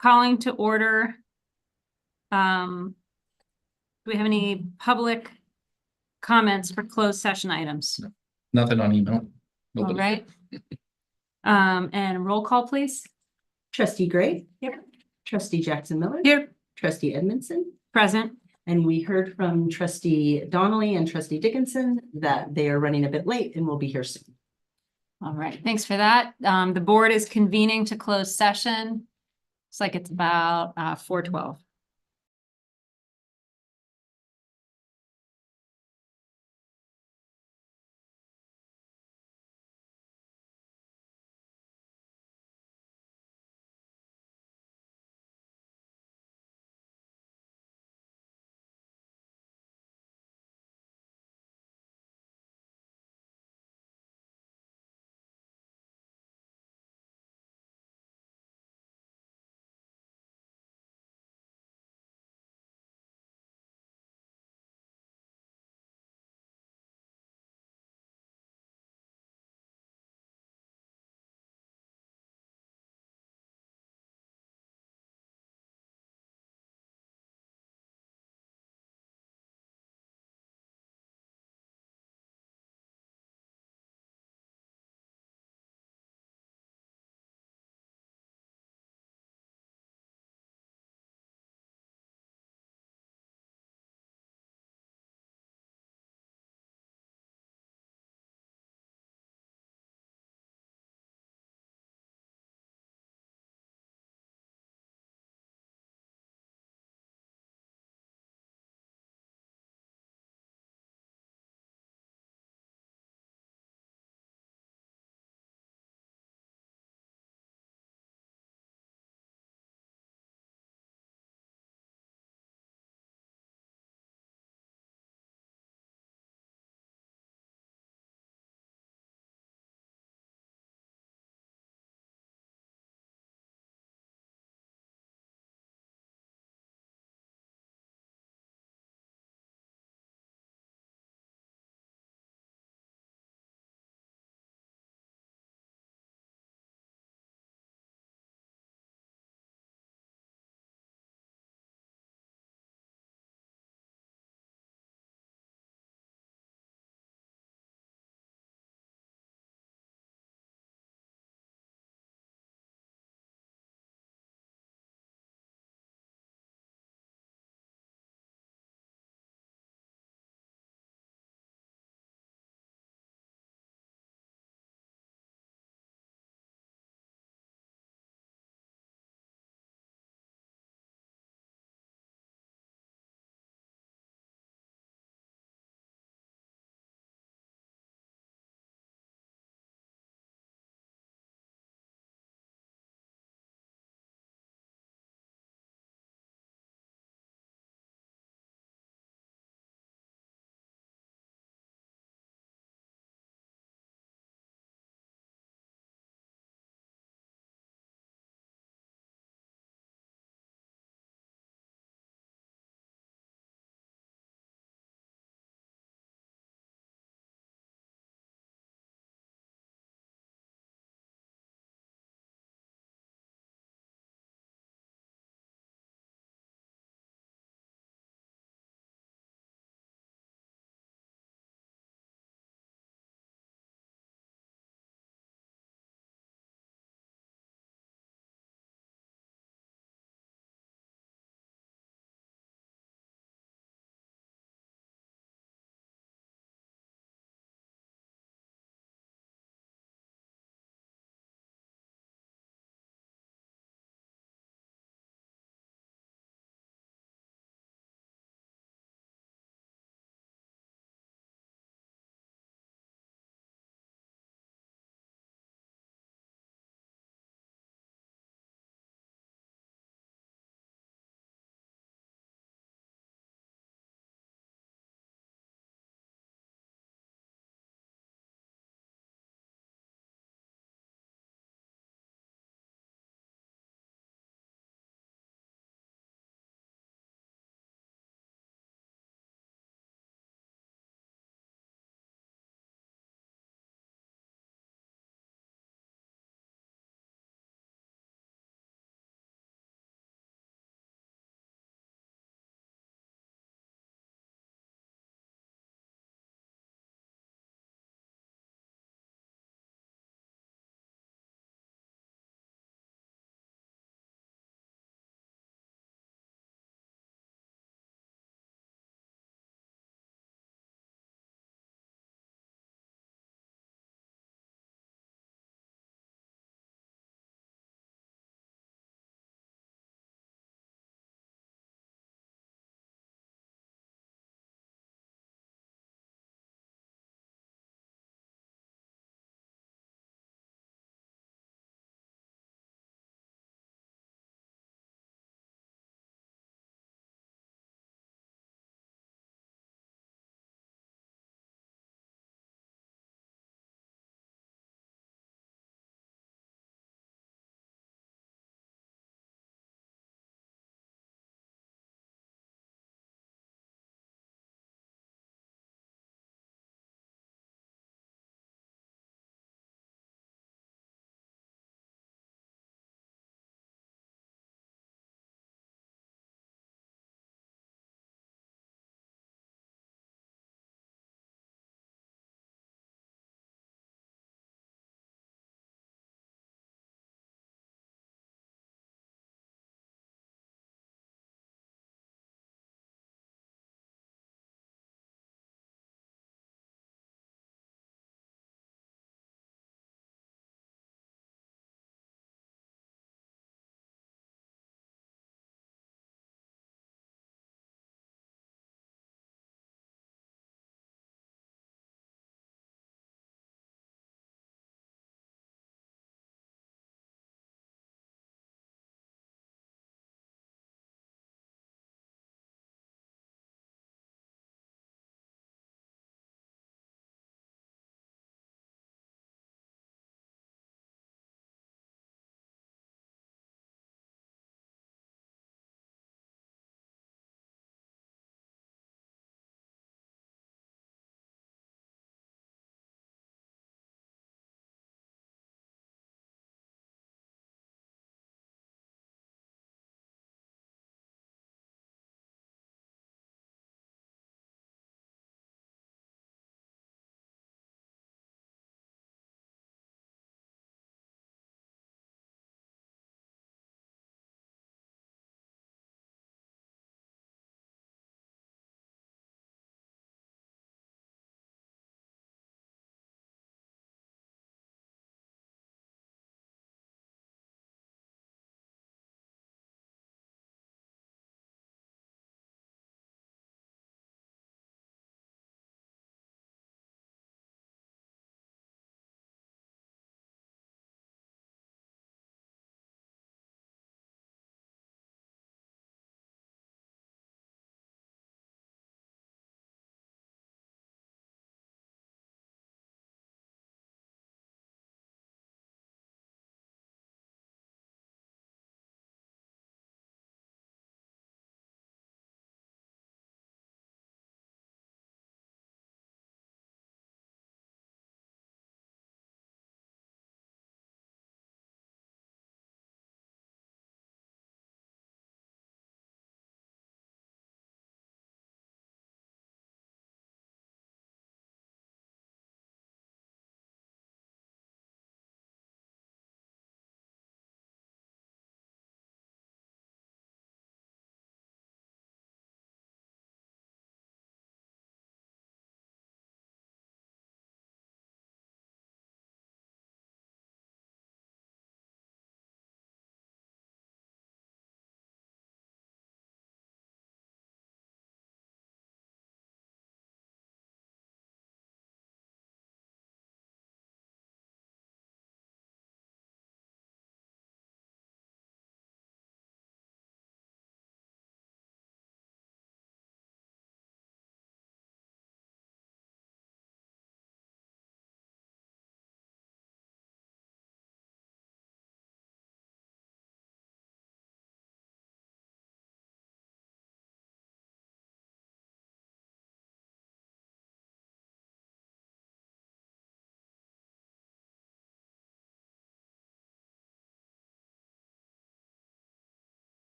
calling to order. Do we have any public comments for closed session items? Nothing on email. All Nobody. right. And roll call, please. Trustee Gray. Here. Trustee Jackson Miller. Here. Trustee Edmondson. Present. And we heard from trustee Donnelly and trustee Dickinson that they are running a bit late and will be here soon. All right, thanks for that. The board is convening to close session. It's like it's about 4:12.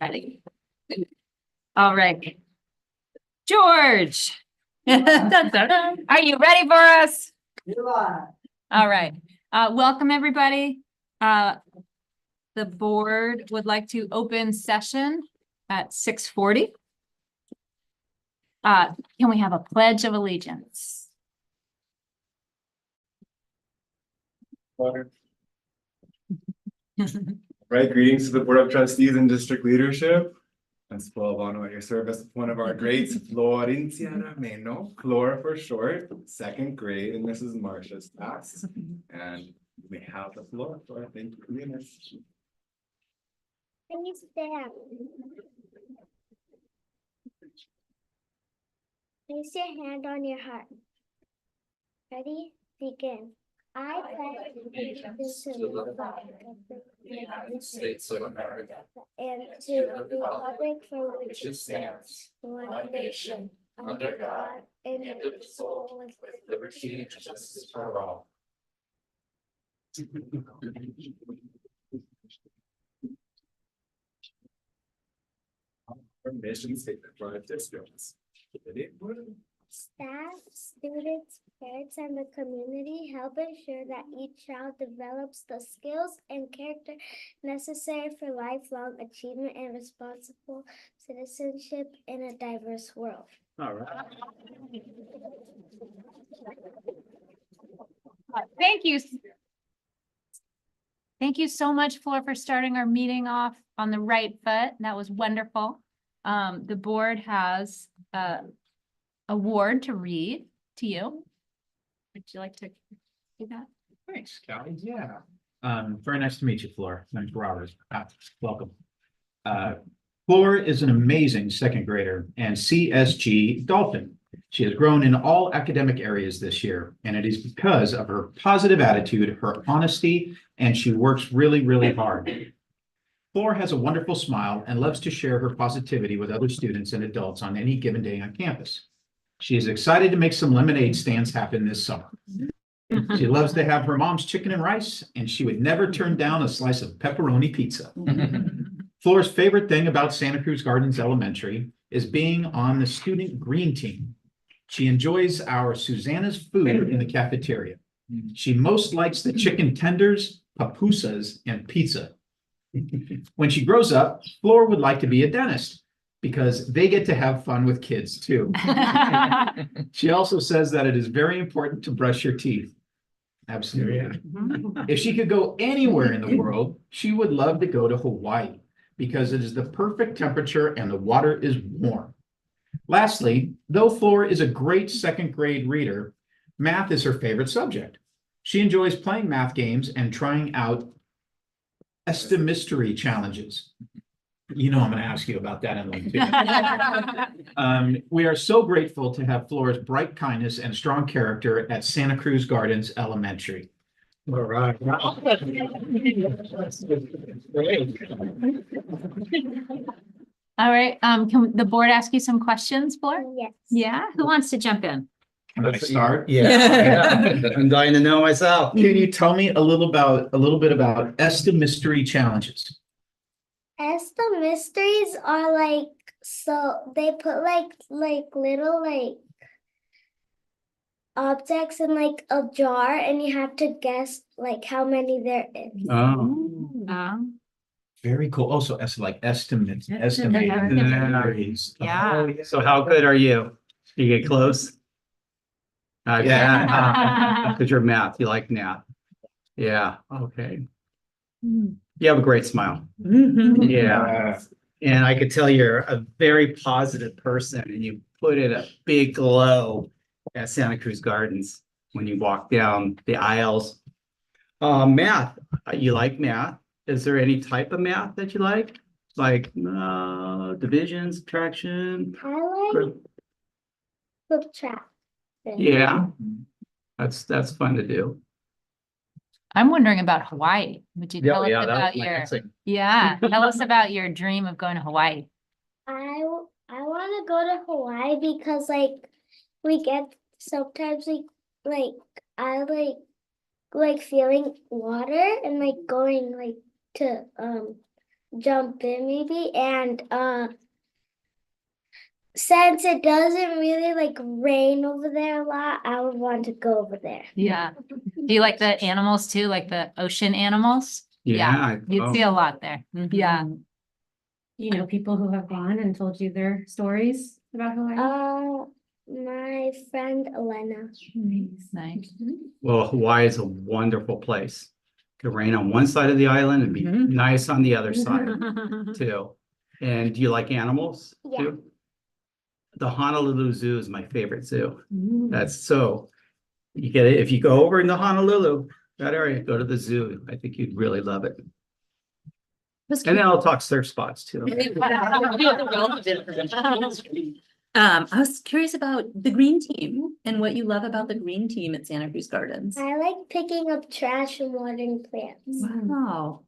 Ready. All right. George. Are you ready for us? All right. Welcome, everybody. The board would like to open session at 6:40. Can we have a pledge of allegiance? Right, greetings to the Board of Trustees and District Leadership. It's full of honor at your service with one of our greats, Florinciana Meno, Flora for short, second grade, and Mrs. Marcia's class. And we have the floor, Flora, thank you for being here. Can you stand? Place your hand on your heart. Ready? Begin. I pledge allegiance to the flag of the United States of America and to the republic for which it stands, one nation, under God, indivisible, with liberty and justice for all. Our mission statement for our districts. Staff, students, parents, and the community help ensure that each child develops the skills and character necessary for lifelong achievement and responsible citizenship in a diverse world. All right. Thank you. Thank you so much, Flor, for starting our meeting off on the right foot. That was wonderful. The board has award to read to you. Would you like to do that? Thanks, Callie. Yeah. Very nice to meet you, Flor. My name's Robert. Welcome. Flor is an amazing second grader and CSG Dolphin. She has grown in all academic areas this year, and it is because of her positive attitude, her honesty, and she works really, really hard. Flor has a wonderful smile and loves to share her positivity with other students and adults on any given day on campus. She is excited to make some lemonade stands happen this summer. She loves to have her mom's chicken and rice, and she would never turn down a slice of pepperoni pizza. Flor's favorite thing about Santa Cruz Gardens Elementary is being on the student green team. She enjoys our Susanna's food in the cafeteria. She most likes the chicken tenders, pupusas, and pizza. When she grows up, Flor would like to be a dentist because they get to have fun with kids too. She also says that it is very important to brush your teeth. Absolutely. If she could go anywhere in the world, she would love to go to Hawaii because it is the perfect temperature and the water is warm. Lastly, though Flor is a great second grade reader, math is her favorite subject. She enjoys playing math games and trying out mystery challenges. You know, I'm going to ask you about that in a minute. We are so grateful to have Flor's bright kindness and strong character at Santa Cruz Gardens Elementary. All right. All right, can the board ask you some questions, Flor? Yes. Yeah, who wants to jump in? Can I start? Yeah, I'm dying to know myself. Can you tell me a little bit about mystery challenges? The mysteries are like, so they put like little objects in like a jar and you have to guess like how many there is. Oh, Very cool. Also, estimate. Yeah. so how good are you? You get close? Yeah. Because you're math, you like math. Yeah, okay. Mm. You have a great smile. Yeah. And I could tell you're a very positive person and you put in a big glow at Santa Cruz Gardens when you walk down the aisles. Math, you like math? Is there any type of math that you like? Like division, subtraction? I like subtract. Yeah, that's fun to do. I'm wondering about Hawaii. Would you tell us that about was my your, answer. yeah, tell us about your dream of going to Hawaii. I want to go to Hawaii because like we get sometimes I like feeling water and like going like to jump in maybe and since it doesn't really like rain over there a lot, I would want to go over there. Yeah. Do you like the animals too, like the ocean animals? Yeah. You'd see a lot there. Yeah. You know, people who have gone and told you their stories about Hawaii. My friend Elena. Nice. Well, Hawaii is a wonderful place. Could rain on one side of the island and be Mhm. nice on the other side too. And do you like animals Yeah. too? The Honolulu Zoo is my favorite zoo. Mm. That's so, you get it, if you go over into Honolulu, that area, go to the zoo. I think you'd really love it. And then I'll talk surf spots too. I was curious about the green team and what you love about the green team at Santa Cruz Gardens. I like picking up trash and watering plants. Wow.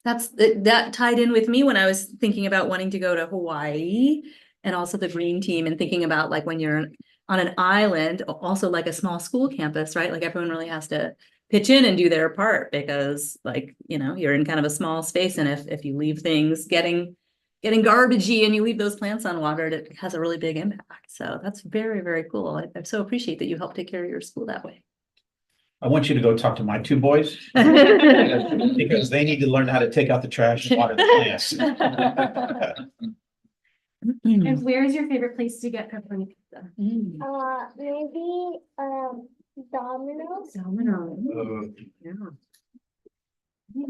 That tied in with me when I was thinking about wanting to go to Hawaii and also the green team and thinking about like when you're on an island, also like a small school campus, right? Like everyone really has to pitch in and do their part because like, you're in kind of a small space and if you leave things getting garbagey and you leave those plants unwatered, it has a really big impact. So that's very, very cool. I so appreciate that you help take care of your school that way. I want you to go talk to my two boys because they need to learn how to take out the trash and water the plants. And where is your favorite place to get pepperoni pizza? Maybe Domino's. Domino's. Yeah.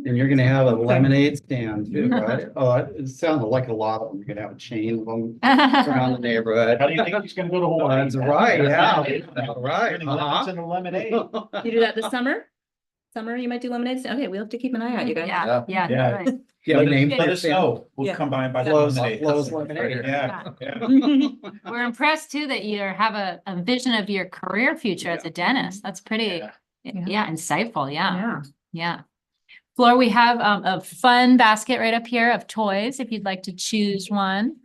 And you're gonna have a lemonade stand too, right? Oh, it sounded like a lot of them. You're gonna have a chain of them around the neighborhood. How do you think he's gonna go to Hawaii? That's right, yeah. Right. Turning lemons into lemonade. You do that this summer? Summer, you might do lemonade. Okay, we'll have to keep an eye out, you guys. Yeah, yeah. Yeah. right. You have a name for Let your us family? know. We'll Yeah. come by and buy the Flo's lemonade. lemonade. Yeah, yeah. We're impressed too that you have a vision of your career future as a dentist. That's pretty, yeah, insightful. Yeah, yeah. Flor, we have a fun basket right up here of toys if you'd like to choose one.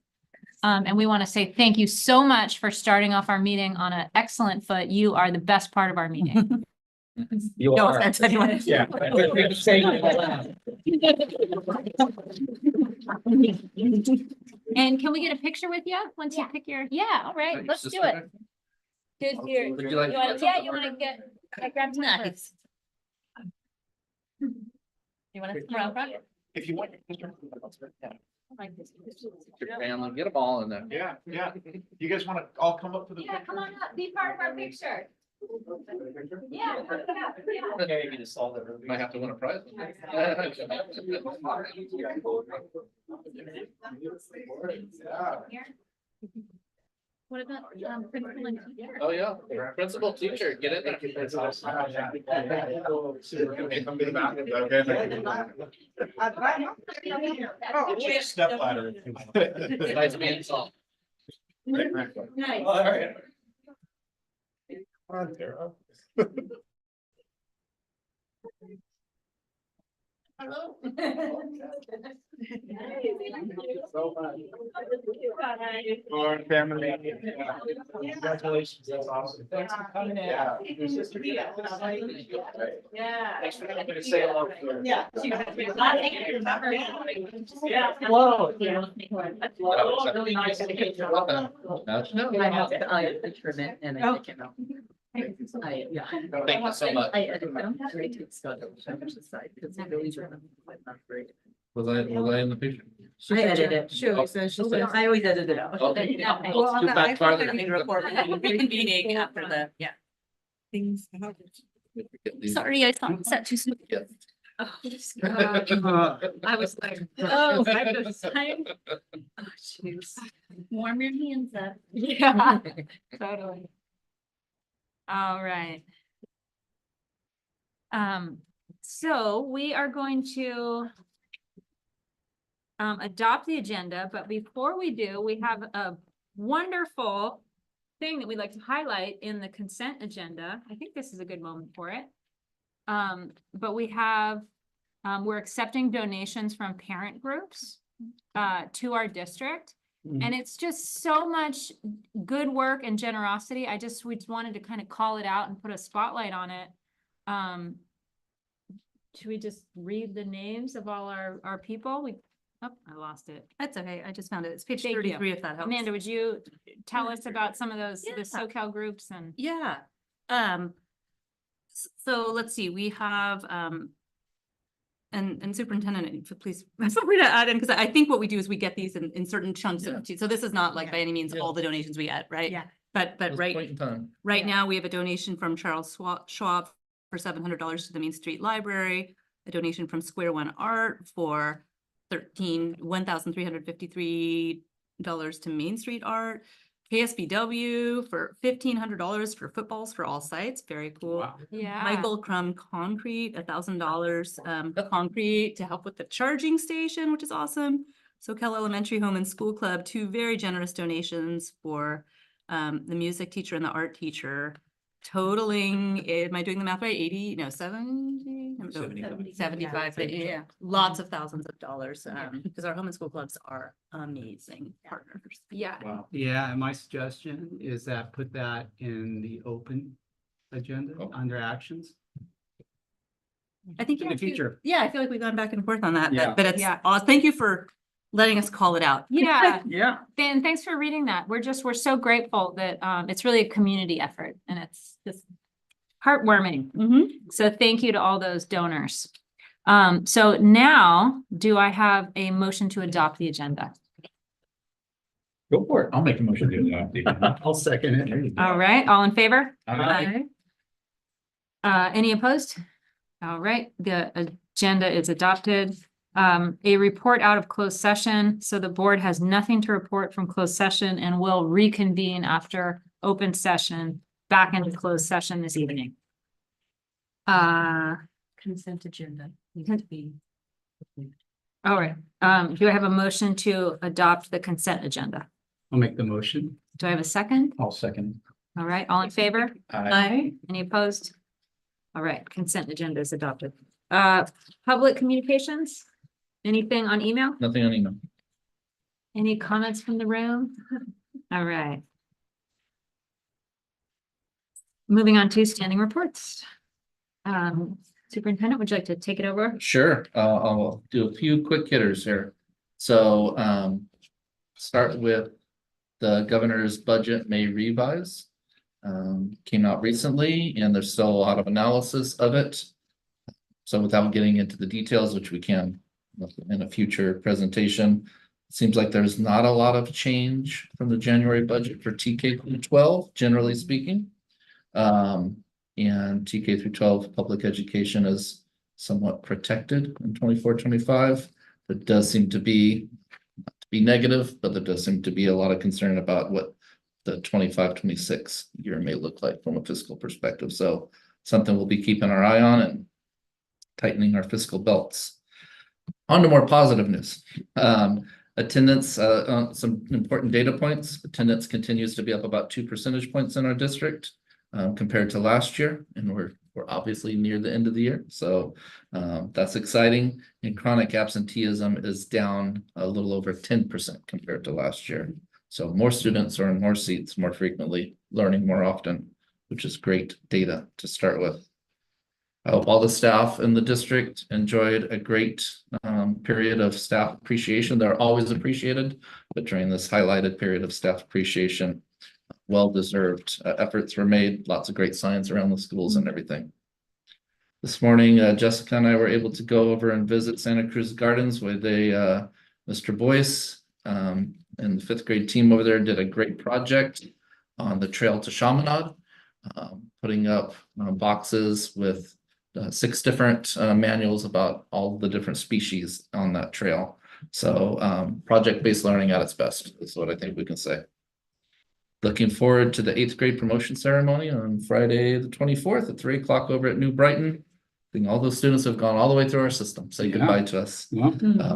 And we want to say thank you so much for starting off our meeting on an excellent foot. You are the best part of our meeting. You No are. offense, anyone. Yeah. And can we get a picture with you once you pick your, yeah, all right, let's do it. Good, here. Would you like- You want to get, I grabbed some Nice. You want to come around front? If you want. Your family, get them all in there. Yeah, yeah. You guys want to all come up to the Yeah, picture? come on up, be part of our picture. Yeah. Okay, you just solved it. Might have to win a prize. What about, principal and teacher? Oh, yeah, principal teacher, get in there. Step ladder. Nice being solved. Nice. All right. Hello. Our family. Congratulations, that's awesome. Thanks for coming in. Yeah. Thanks for coming to say hello. Yeah. Whoa. Really nice to meet you. I have to, trim it and I take it out. Yeah. Thank you so much. I don't have to take Scott over the side because the Billy's are not very. Was I in the picture? I edit it. Sure, I always edit it out. Okay. Well, on Scoot the back farther. iPhone, I can record reconvening after the, yeah. Things. Sorry, I thought that too soon. Yeah. Oh, I was like, oh, I was time. Oh, jeez. Warm your hands up. Yeah, totally. All right. So we are going to adopt the agenda, but before we do, we have a wonderful thing that we'd like to highlight in the consent agenda. I think this is a good moment for it. But we have, we're accepting donations from parent groups to our district. And it's just so much good work and generosity. We just wanted to kind of call it out and put a spotlight on it. Should we just read the names of all our people? Oh, I lost it. That's okay. I just found it. It's page Thank you. 33 if that helps. Amanda, would you tell us about some of those, the Yeah. SoCal groups and? Yeah. So let's see, we have, and superintendent, if you please, feel free to add in, because I think what we do is we get these in certain chunks. So this is not like by any means Yeah. all the donations we get, right? Yeah. But This right, point in time. right Yeah. now, we have a donation from Charles Schwab for $700 to the Main Street Library, a donation from Square One Art for $1,353 to Main Street Art, KSBW for $1,500 for footballs for all sites. Very cool. Wow. Yeah. Michael Crum Concrete, $1,000 concrete to help with the charging station, which is awesome. SoCal Elementary Home and School Club, 2 very generous donations for the music teacher and the art teacher, totaling, am I doing the math right? 80, no, 70? 75, yeah, lots of thousands of dollars, because our home and school clubs are amazing partners. Yeah. Wow. Yeah, and my suggestion is that put that in the open agenda Oh. under actions. I think In the future. Yeah, I feel like we've gone back and forth on that, Yeah. but it's, Yeah. thank you for letting us call it out. Yeah. Yeah. Dan, thanks for reading that. We're so grateful that it's really a community effort and it's just heartwarming. Mhm. So thank you to all those donors. So now do I have a motion to adopt the agenda? Go for it. I'll make a motion to adopt the agenda. I'll second There it. you go. All right, all in favor? Aye. Any opposed? All right, the agenda is adopted. A report out of closed session. So the board has nothing to report from closed session and will reconvene after open session back into closed session this evening. Consent agenda needs to be. All right, do I have a motion to adopt the consent agenda? I'll make the motion. Do I have a second? I'll second. All right, all in favor? Aye. Any opposed? All right, consent agenda is adopted. Public communications? Anything on email? Nothing on email. Any comments from the room? All right. Moving on to standing reports. Superintendent, would you like to take it over? Sure, I'll do a few quick hitters here. So, start with the governor's budget may revise. Came out recently and there's still a lot of analysis of it. So without getting into the details, which we can in a future presentation, it seems like there's not a lot of change from the January budget for TK through 12, generally speaking. And TK through 12 public education is somewhat protected in 24-25. It does seem to be negative, but there does seem to be a lot of concern about what the 25-26 year may look like from a fiscal perspective. So something we'll be keeping our eye on and tightening our fiscal belts. On to more positive news. Attendance, some important data points. Attendance continues to be up about 2 percentage points in our district compared to last year, and we're obviously near the end of the year. So that's exciting. And chronic absenteeism is down a little over 10% compared to last year. So more students are in more seats more frequently, learning more often, which is great data to start with. I hope all the staff in the district enjoyed a great period of staff appreciation. They're always appreciated, but during this highlighted period of staff appreciation, well-deserved efforts were made, lots of great signs around the schools and everything. This morning, Jessica and I were able to go over and visit Santa Cruz Gardens with Mr. Boyce and the 5th grade team over there did a great project on the trail to Chaminade, putting up boxes with 6 different manuals about all the different species on that trail. So project-based learning at its best is what I think we can say. Looking forward to the 8th grade promotion ceremony on Friday, the 24th at 3 o'clock over at New Brighton. I think all those students have gone all the way through our system. Say goodbye to us.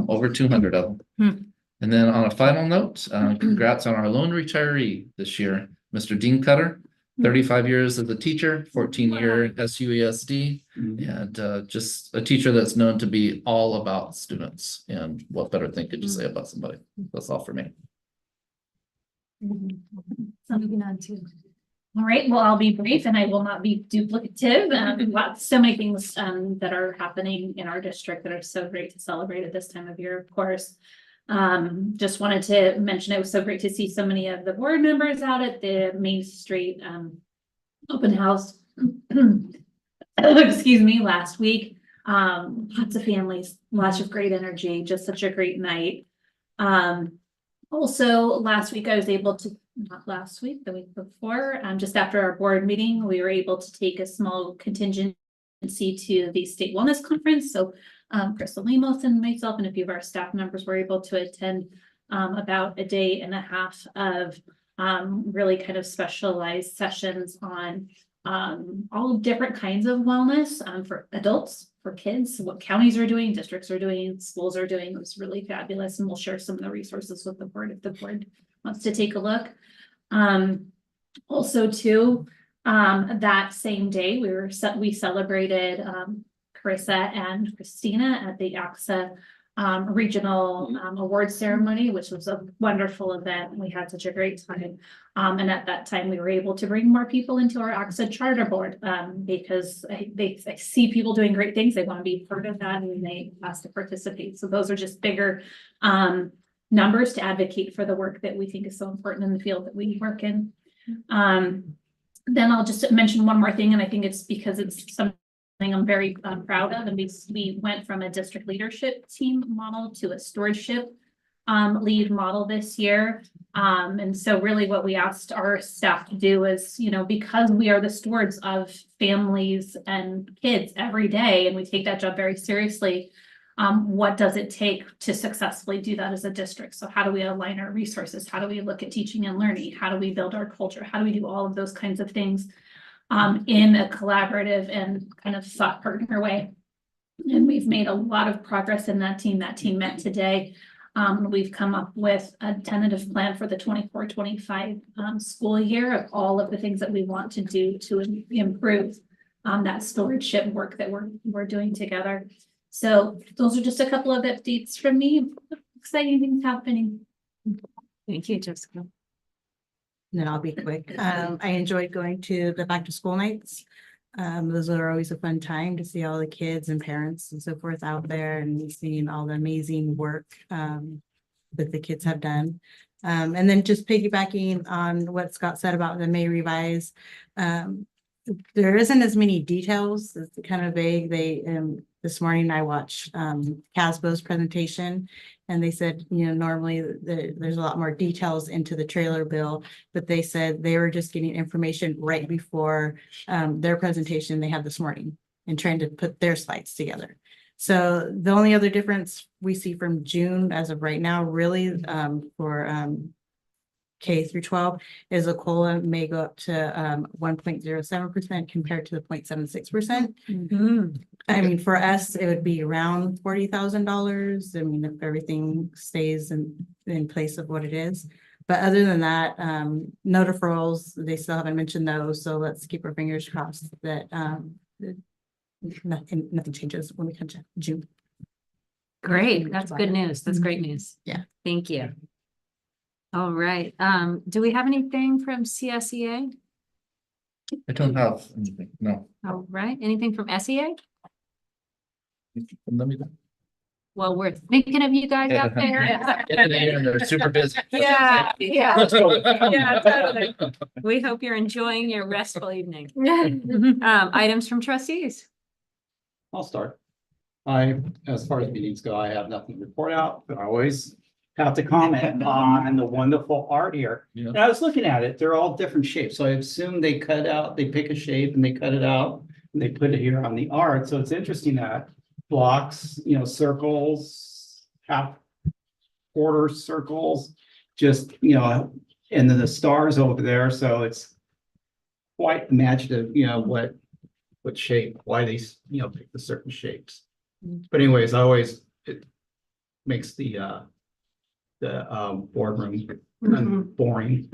Over 200 of them. And then on a final note, congrats on our lone retiree this year, Mr. Dean Cutter. 35 years as a teacher, 14-year at SUESD, and just a teacher that's known to be all about students. And what better thing could you say about somebody? That's all for me. Moving on to All right, well, I'll be brief and I will not be duplicative. So many things that are happening in our district that are so great to celebrate at this time of year, of course. Just wanted to mention it was so great to see so many of the board members out at the Main Street open house. Excuse me, last week. Lots of families, lots of great energy, just such a great night. Also last week I was able to, not last week, the week before, just after our board meeting, we were able to take a small contingency to the state wellness conference. So Crystal Lemos and myself and a few of our staff members were able to attend about a day and a half of really kind of specialized sessions on all different kinds of wellness for adults, for kids, what counties are doing, districts are doing, schools are doing. It was really fabulous, and we'll share some of the resources with the board if the board wants to take a look. Also too, that same day we celebrated Carissa and Christina at the AXA regional award ceremony, which was a wonderful event. We had such a great time. And at that time, we were able to bring more people into our AXA charter board because I see people doing great things. They want to be part of that and they ask to participate. So those are just bigger numbers to advocate for the work that we think is so important in the field that we work in. Then I'll just mention one more thing, and I think it's because it's something I'm very proud of, and we went from a district leadership team model to a stewardship lead model this year. And so really what we asked our staff to do is, you know, because we are the stewards of families and kids every day, and we take that job very seriously, what does it take to successfully do that as a district? So how do we align our resources? How do we look at teaching and learning? How do we build our culture? How do we do all of those kinds of things in a collaborative and kind of thought partner way? And we've made a lot of progress in that team. That team met today. We've come up with a tentative plan for the 24-25 school year of all of the things that we want to do to improve that stewardship work that we're doing together. So those are just a couple of updates from me. Exciting things happening. Thank you, Jessica. And I'll be quick. I enjoyed going to the back to school nights. Those are always a fun time to see all the kids and parents and so forth out there and seeing all the amazing work that the kids have done. And then just piggybacking on what Scott said about the May revise. There isn't as many details. It's kind of vague. This morning I watched Casbo's presentation, and they said, you know, normally there's a lot more details into the trailer bill, but they said they were just getting information right before their presentation they had this morning and trying to put their slides together. So the only other difference we see from June as of right now, really for K through 12 is a COLA may go up to 1.07% compared to the 0.76%. I mean, for us, it would be around $40,000. I mean, if everything stays in place of what it is. But other than that, no deferrals, they still haven't mentioned those. So let's keep our fingers crossed that nothing changes when we come to June. Great, that's good news. That's great news. Yeah. Thank you. All right, do we have anything from CSEA? I don't have anything, no. All right, anything from SEA? Let me. Well, we're thinking of you guys out there. And they're super busy. Yeah, yeah. Let's go. Yeah, totally. We hope you're enjoying your restful evening. Items from trustees. I'll start. As far as meetings go, I have nothing to report out, but I always have to comment on the wonderful art here. Yeah. And I was looking at it, they're all different shapes. So I assume they pick a shape and they cut it out and they put it here on the art. So it's interesting that blocks, you know, circles, half quarter circles, just, you know, and then the stars over there. So it's quite imaginative, you know, what shape, why they, you know, pick the certain shapes. But anyways, it makes the boardroom boring.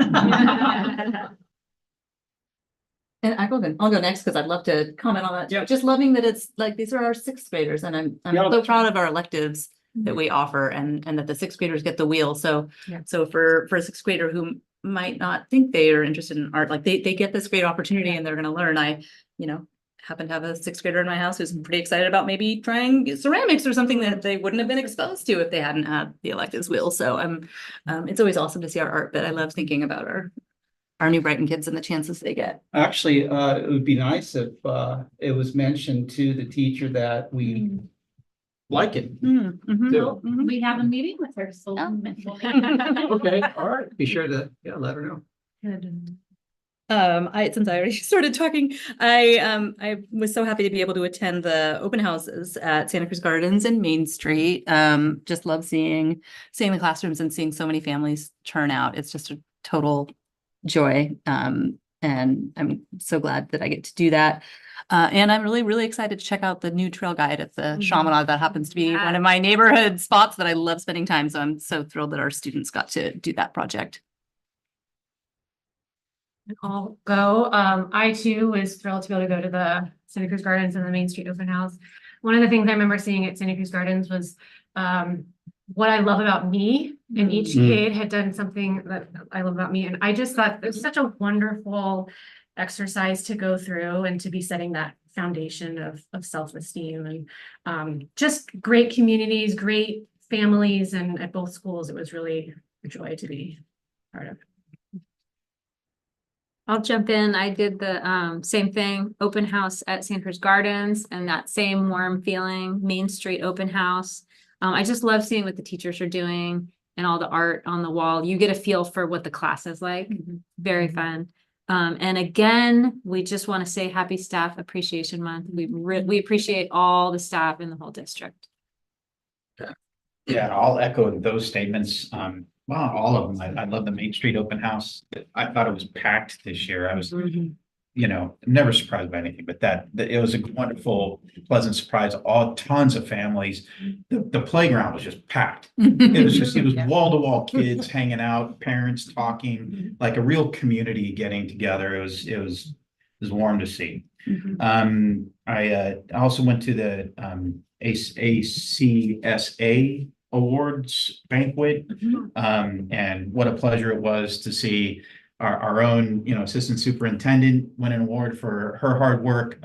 And I'll go next because I'd love to comment on that. Yeah. Just loving that it's like, these are our sixth graders, and I'm Yeah. so proud of our electives that we offer and that the sixth graders get the wheel. So, Yeah. so for a sixth grader who might not think they are interested in art, like they get this great opportunity and they're gonna learn. I, you know, happen to have a sixth grader in my house who's pretty excited about maybe trying ceramics or something that they wouldn't have been exposed to if they hadn't had the electives wheel. So it's always awesome to see our art, but I love thinking about our New Brighton kids and the chances they get. Actually, it would be nice if it was mentioned to the teacher that we like it. too. We have a meeting with her, so. Okay, all right. Be sure to, yeah, let her know. Since I already started talking, I was so happy to be able to attend the open houses at Santa Cruz Gardens and Main Street. Just love seeing the classrooms and seeing so many families turn out. It's just a total joy. And I'm so glad that I get to do that. And I'm really, really excited to check out the new trail guide at the Chaminade. That happens to be one of my neighborhood spots that I love spending time. So I'm so thrilled that our students got to do that project. I'll go. I too was thrilled to be able to go to the Santa Cruz Gardens and the Main Street open house. One of the things I remember seeing at Santa Cruz Gardens was what I love about me, and each kid had done something that I love about me. And I just thought it was such a wonderful exercise to go through and to be setting that foundation of self-esteem and just great communities, great families, and at both schools, it was really a joy to be part of. I'll jump in. I did the same thing, open house at Santa Cruz Gardens, and that same warm feeling, Main Street open house. I just love seeing what the teachers are doing and all the art on the wall. You get a feel for what the class is like. Very fun. And again, we just want to say happy Staff Appreciation Month. We appreciate all the staff in the whole district. Yeah, I'll echo those statements. Well, all of them. I love the Main Street open house. I thought it was packed this year. I was, you know, never surprised by anything, but that it was a wonderful, pleasant surprise. Tons of families. The playground was just packed. It was wall to wall kids hanging out, parents talking, like a real community getting together. It was warm to see. I also went to the ACSA awards banquet. And what a pleasure it was to see our own, assistant superintendent win an award for her hard work.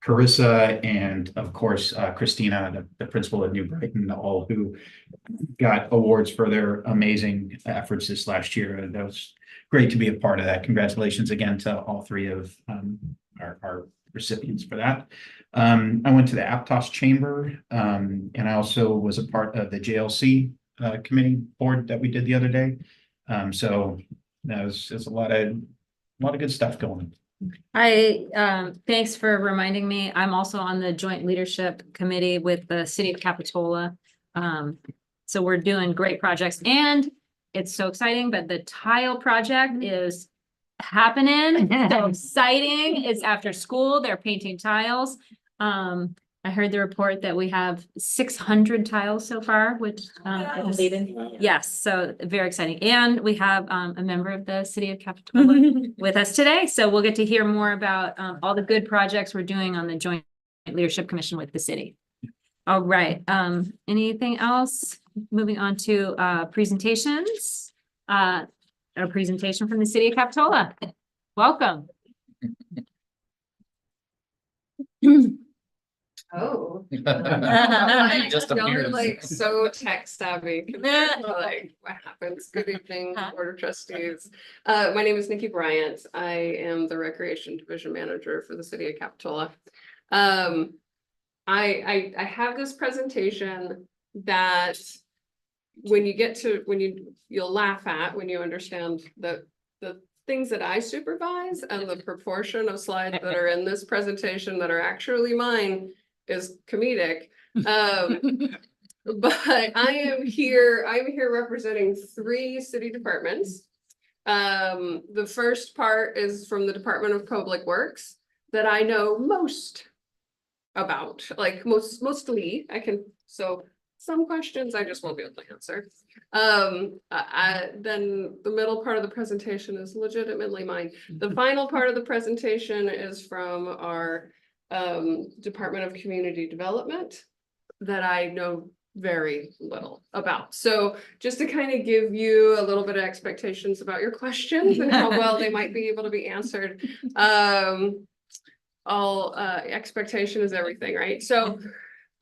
Carissa and of course, Christina, the principal of New Brighton, all who got awards for their amazing efforts this last year. That was great to be a part of that. Congratulations again to all three of our recipients for that. I went to the Aptos Chamber, and I also was a part of the JLC committee board that we did the other day. So that was a lot of good stuff going on. Thanks for reminding me. I'm also on the joint leadership committee with the city of Capitola. So we're doing great projects and it's so exciting, but the tile project is happening. So exciting. It's after school. They're painting tiles. I heard the report that we have 600 tiles so far, which yes, so very exciting. And we have a member of the city of Capitola with us today. So we'll get to hear more about all the good projects we're doing on the Joint Leadership Commission with the city. All right. Anything else? Moving on to presentations. A presentation from the city of Capitola. Welcome. Oh. Just Y'all are appears. like so tech savvy. Like what happens? Good evening, Board of Trustees. My name is Nikki Bryant. I am the Recreation Division Manager for the city of Capitola. I have this presentation that when you get to, you'll laugh at when you understand the things that I supervise and the proportion of slides that are in this presentation that are actually mine is comedic. But I'm here representing 3 city departments. The first part is from the Department of Public Works that I know most about, like mostly so some questions I just won't be able to answer. Then the middle part of the presentation is legitimately mine. The final part of the presentation is from our Department of Community Development that I know very little about. So just to kind of give you a little bit of expectations about your questions and how well they might be able to be answered. All expectation is everything, right? So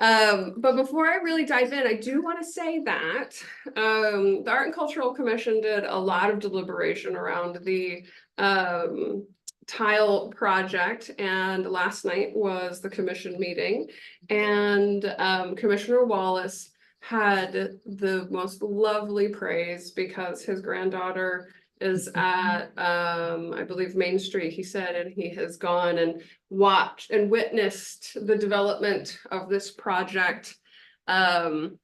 but before I really dive in, I do want to say that the Art and Cultural Commission did a lot of deliberation around the tile project, and last night was the commission meeting, and Commissioner Wallace had the most lovely praise because his granddaughter is at I believe Main Street, he said, and he has gone and watched and witnessed the development of this project and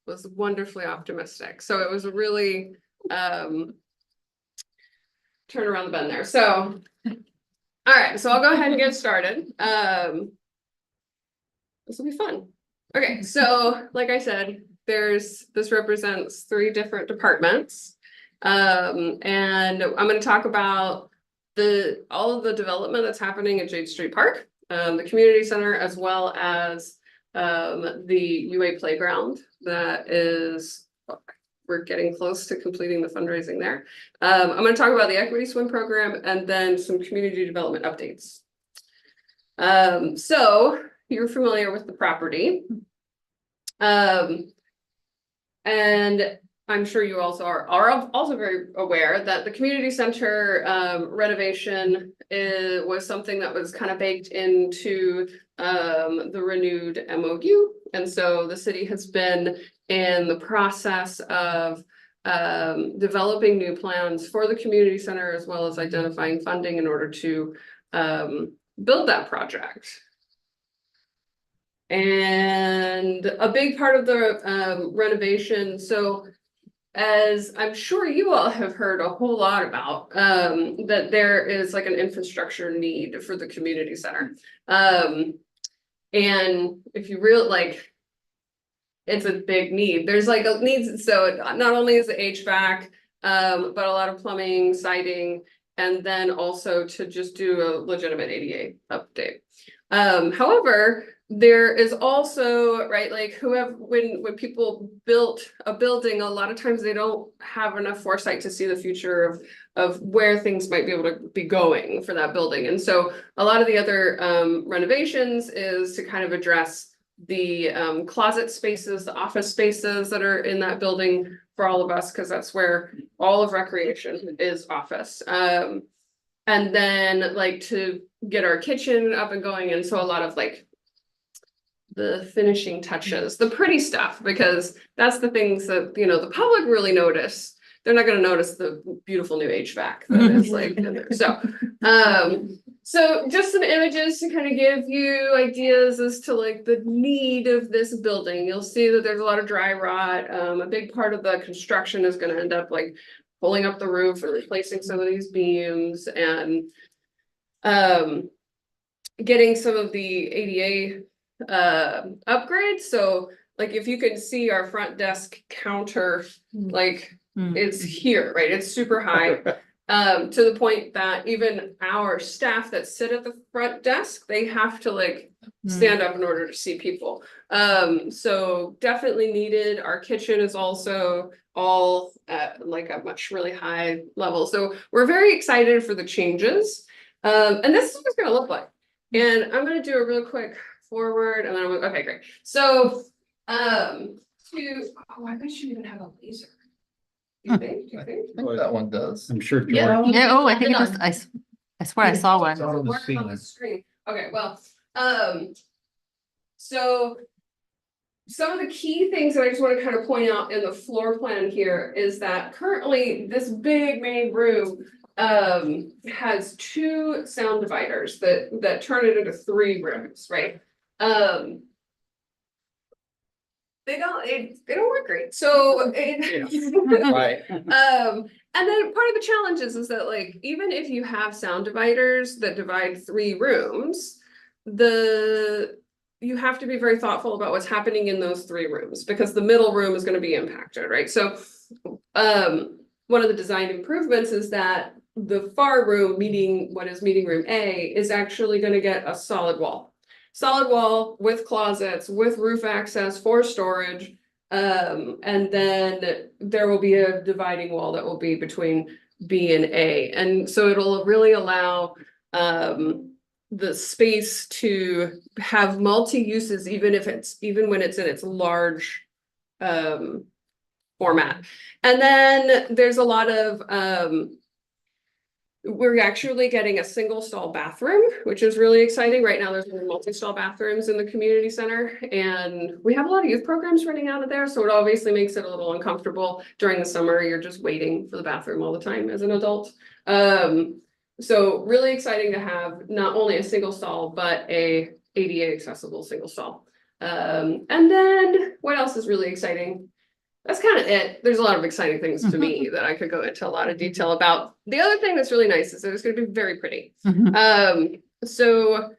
was wonderfully optimistic. So it was a really turn around the bend there. So all right, so I'll go ahead and get started. This will be fun. Okay, so like I said, this represents 3 different departments. And I'm going to talk about all of the development that's happening at Jade Street Park, the community center, as well as the UA playground that is, we're getting close to completing the fundraising there. I'm going to talk about the equity swim program and then some community development updates. So you're familiar with the property. And I'm sure you also are also very aware that the community center renovation was something that was kind of baked into the renewed MOU. And so the city has been in the process of developing new plans for the community center, as well as identifying funding in order to build that project. And a big part of the renovation, so as I'm sure you all have heard a whole lot about, that there is like an infrastructure need for the community center. And if you really like, it's a big need. There's like a needs, so not only is the HVAC, but a lot of plumbing, siding, and then also to just do a legitimate ADA update. However, there is also, right, like when people built a building, a lot of times they don't have enough foresight to see the future of where things might be able to be going for that building. And so a lot of the other renovations is to kind of address the closet spaces, the office spaces that are in that building for all of us, because that's where all of recreation is office. And then like to get our kitchen up and going. And so a lot of like the finishing touches, the pretty stuff, because that's the things that, you know, the public really notice. They're not going to notice the beautiful new HVAC that is like in there. So, so just some images to kind of give you ideas as to like the need of this building. You'll see that there's a lot of dry rot. A big part of the construction is going to end up like pulling up the roof and replacing some of these beams and getting some of the ADA upgrades. So like if you can see our front desk counter, like it's here, right? It's super high. To the point that even our staff that sit at the front desk, they have to like stand up in order to see people. So definitely needed. Our kitchen is also all at like a really high level. So we're very excited for the changes. And this is what it's going to look like. And I'm going to do a real quick forward and then okay, great. So I bet you even have a laser. Do you think? I think that one does. I'm sure George. Yeah. Yeah, oh, I think it does. I swear I saw It's on the Working on the ceiling. screen. Okay, well, so some of the key things that I just want to kind of point out in the floor plan here is that currently this big main room has 2 sound dividers that turn it into 3 rooms, right? They don't work great. So Right. and then part of the challenge is that like even if you have sound dividers that divide 3 rooms, you have to be very thoughtful about what's happening in those 3 rooms because the middle room is going to be impacted, right? So one of the design improvements is that the far room, what is meeting room A, is actually going to get a solid wall. solid wall with closets, with roof access for storage. And then there will be a dividing wall that will be between B and A. And so it'll really allow the space to have multi-uses, even when it's in its large format. And then there's a lot of we're actually getting a single stall bathroom, which is really exciting. Right now, there's multi-stall bathrooms in the community center, and we have a lot of youth programs running out of there. So it obviously makes it a little uncomfortable during the summer. You're just waiting for the bathroom all the time as an adult. So really exciting to have not only a single stall, but a ADA accessible single stall. And then what else is really exciting? That's kind of it. There's a lot of exciting things to me that I could go into a lot of detail about. The other thing that's really nice is that it's going to be very pretty. So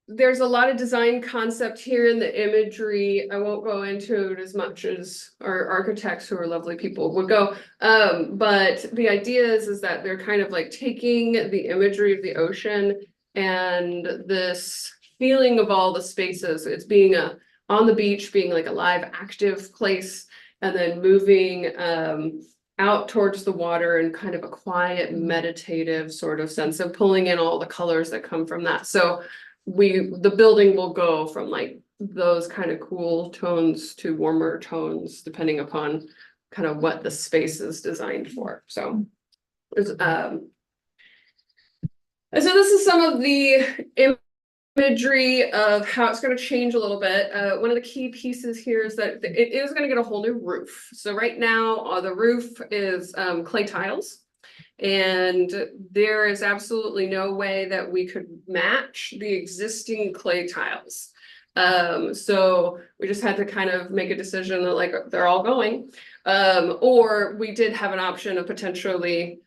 there's a lot of design concept here in the imagery. I won't go into it as much as our architects, who are lovely people, would go. But the idea is that they're kind of like taking the imagery of the ocean and this feeling of all the spaces. It's being on the beach, being like a live, active place, and then moving out towards the water in kind of a quiet, meditative sort of sense of pulling in all the colors that come from that. So the building will go from like those kind of cool tones to warmer tones, depending upon kind of what the space is designed for. So there's and so this is some of the imagery of how it's going to change a little bit. One of the key pieces here is that it is going to get a whole new roof. So right now, the roof is clay tiles, and there is absolutely no way that we could match the existing clay tiles. So we just had to kind of make a decision that like they're all going, or we did have an option of potentially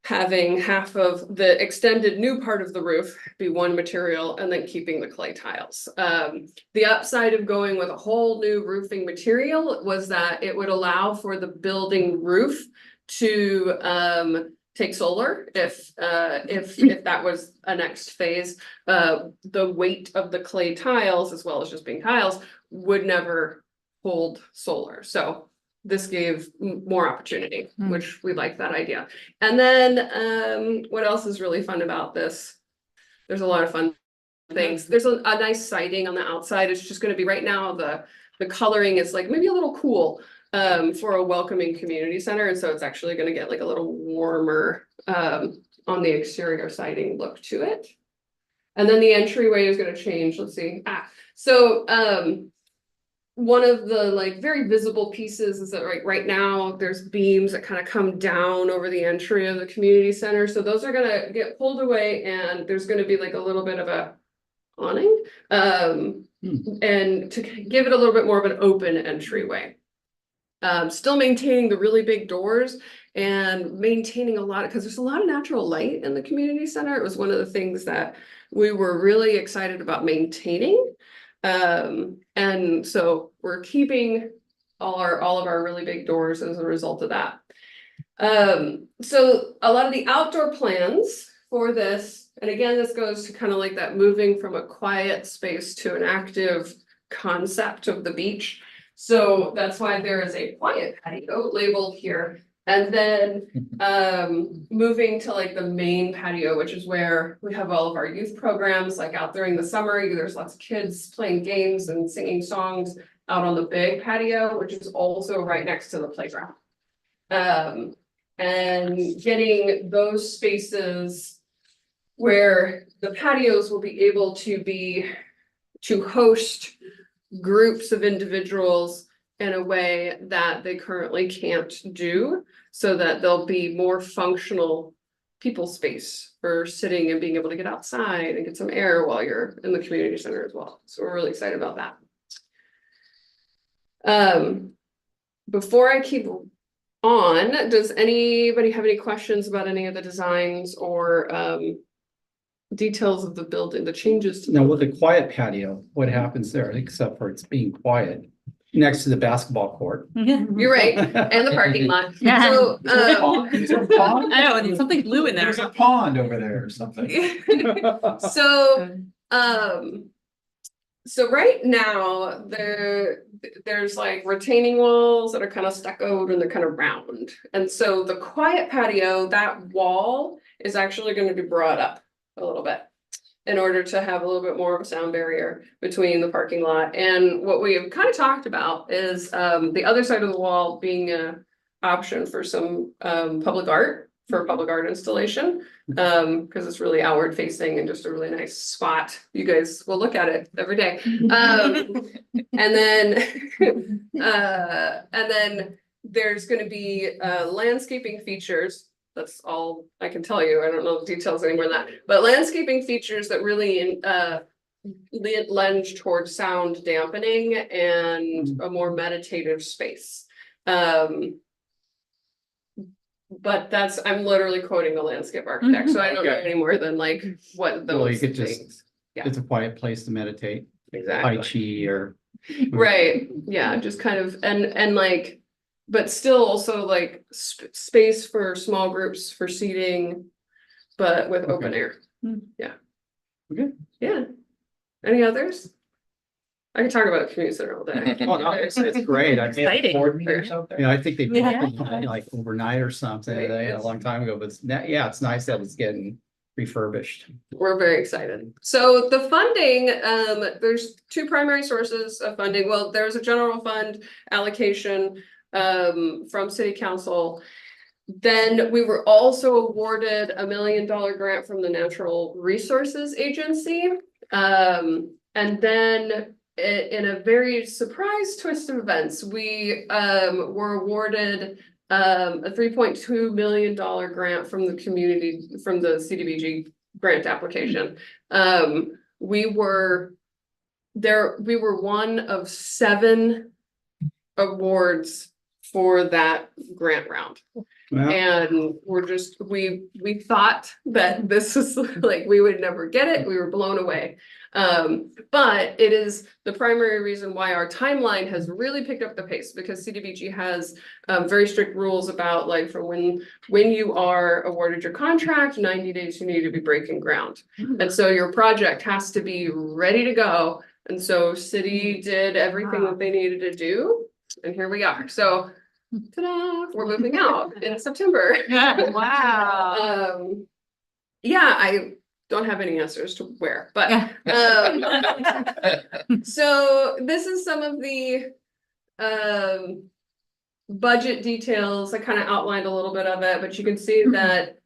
having half of the extended new part of the roof be one material and then keeping the clay tiles. The upside of going with a whole new roofing material was that it would allow for the building roof to take solar if that was a next phase. The weight of the clay tiles, as well as just being tiles, would never hold solar. So this gave more opportunity, which we like that idea. And then what else is really fun about this? There's a lot of fun things. There's a nice siding on the outside. It's just going to be right now the coloring is like maybe a little cool for a welcoming community center. And so it's actually going to get like a little warmer on the exterior siding look to it. And then the entryway is going to change. Let's see. So one of the like very visible pieces is that right now there's beams that kind of come down over the entry of the community center. So those are going to get pulled away, and there's going to be like a little bit of a awning and to give it a little bit more of an open entryway. Still maintaining the really big doors and maintaining a lot because there's a lot of natural light in the community center. It was one of the things that we were really excited about maintaining. And so we're keeping all of our really big doors as a result of that. So a lot of the outdoor plans for this, and again, this goes to kind of like that moving from a quiet space to an active concept of the beach. So that's why there is a quiet patio labeled here. And then moving to like the main patio, which is where we have all of our youth programs, like out during the summer, there's lots of kids playing games and singing songs out on the big patio, which is also right next to the playground. And getting those spaces where the patios will be able to host groups of individuals in a way that they currently can't do, so that there'll be more functional people space for sitting and being able to get outside and get some air while you're in the community center as well. So we're really excited about that. Before I keep on, does anybody have any questions about any of the designs or details of the building, the changes to Now with the quiet patio, what happens there, except for it's being quiet next to the basketball court? You're right, and the parking lot. Yeah. So Is there a pond? I know, and something blue in there. There's a pond over there or something. so So right now, there's like retaining walls that are kind of stuccoed and they're kind of round. And so the quiet patio, that wall is actually going to be brought up a little bit in order to have a little bit more of a sound barrier between the parking lot. And what we have kind of talked about is the other side of the wall being an option for some public art, for public art installation. Because it's really outward facing and just a really nice spot. You guys will look at it every day. And then there's gonna be landscaping features. That's all I can tell you. I don't know the details anymore than that, but landscaping features that really lend towards sound dampening and a more meditative space. But I'm literally quoting the landscape architect, so I don't know Okay. any more than like what Well, you those could just- things. Yeah. It's a quiet place to meditate, Tai Exactly. Chi or. Right, yeah, just kind of, and like, but still also like space for small groups for seating, but with open Okay. air. Hmm. Yeah. Okay. Yeah. Any others? I could talk about community center all day. Oh, no, it's great. I mean, Exciting. Board meetings out there? you know, I think they Yeah. put like overnight or something Right, a it's- long time ago, but yeah, it's nice that it's getting refurbished. We're very excited. So the funding, there's two primary sources of funding. Well, there's a general fund allocation from city council. Then we were also awarded $1 million grant from the Natural Resources Agency. And then in a very surprise twist of events, we were awarded a $3.2 million grant from the community, from the CDBG grant application. We were one of 7 awards for that grant round. Well, And we thought that this was like, we would never get it. We were blown away. But it is the primary reason why our timeline has really picked up the pace, because CDBG has very strict rules about like for when you are awarded your contract, 90 days you need to be breaking ground. And so your project has to be ready to go. And so city did everything that they needed to do. And here we are. So ta-da, we're moving out in September. Wow. Yeah, I don't have any answers to where, but so this is some of the budget details. I kind of outlined a little bit of it, but you can see that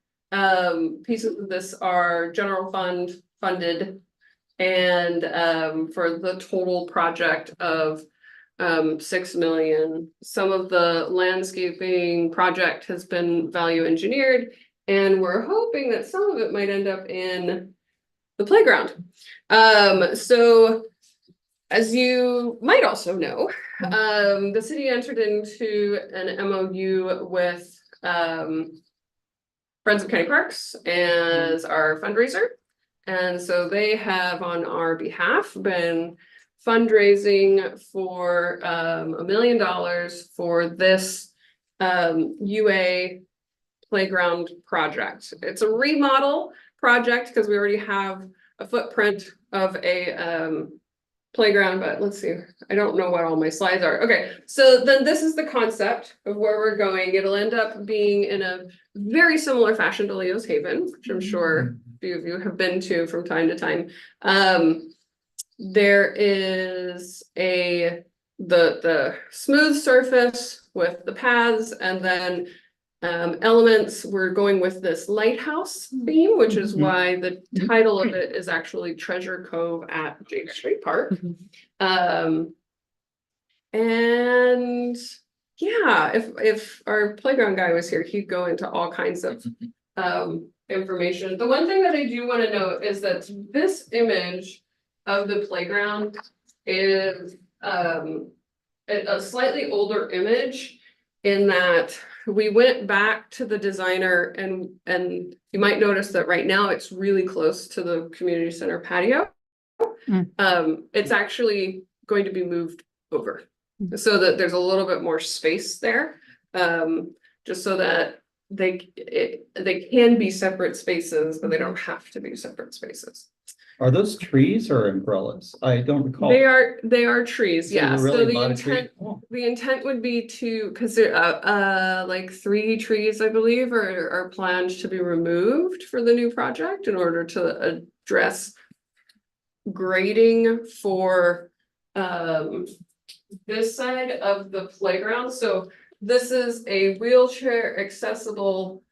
pieces of this are general fund funded, and for the total project of 6 million. Some of the landscaping project has been value engineered, and we're hoping that some of it might end up in the playground. So as you might also know, the city entered into an MOU with Friends of County Parks as our fundraiser. And so they have on our behalf been fundraising for $1 million for this UA playground project. It's a remodel project because we already have a footprint of a playground, but let's see, I don't know what all my slides are. Okay, so then this is the concept of where we're going. It'll end up being in a very similar fashion to Leo's Haven, which I'm sure a few of you have been to from time to time. There is the smooth surface with the paths, and then elements. We're going with this lighthouse theme, which is why the title of it is actually Treasure Cove at Jake Street Park. And yeah, if our playground guy was here, he'd go into all kinds of information. The one thing that I do want to note is that this image of the playground is a slightly older image, in that we went back to the designer, and you might notice that right now it's really close to the community center patio. It's actually going to be moved over so that there's a little bit more space there, just so that they can be separate spaces, but they don't have to be separate spaces. Are those trees or umbrellas? I don't recall. They are trees, So yeah, they're so really the a lot of trees? intent, Oh. the intent would be to, because there like 3 trees, I believe, are planned to be removed for the new project in order to address grading for this side of the playground. So this is a wheelchair accessible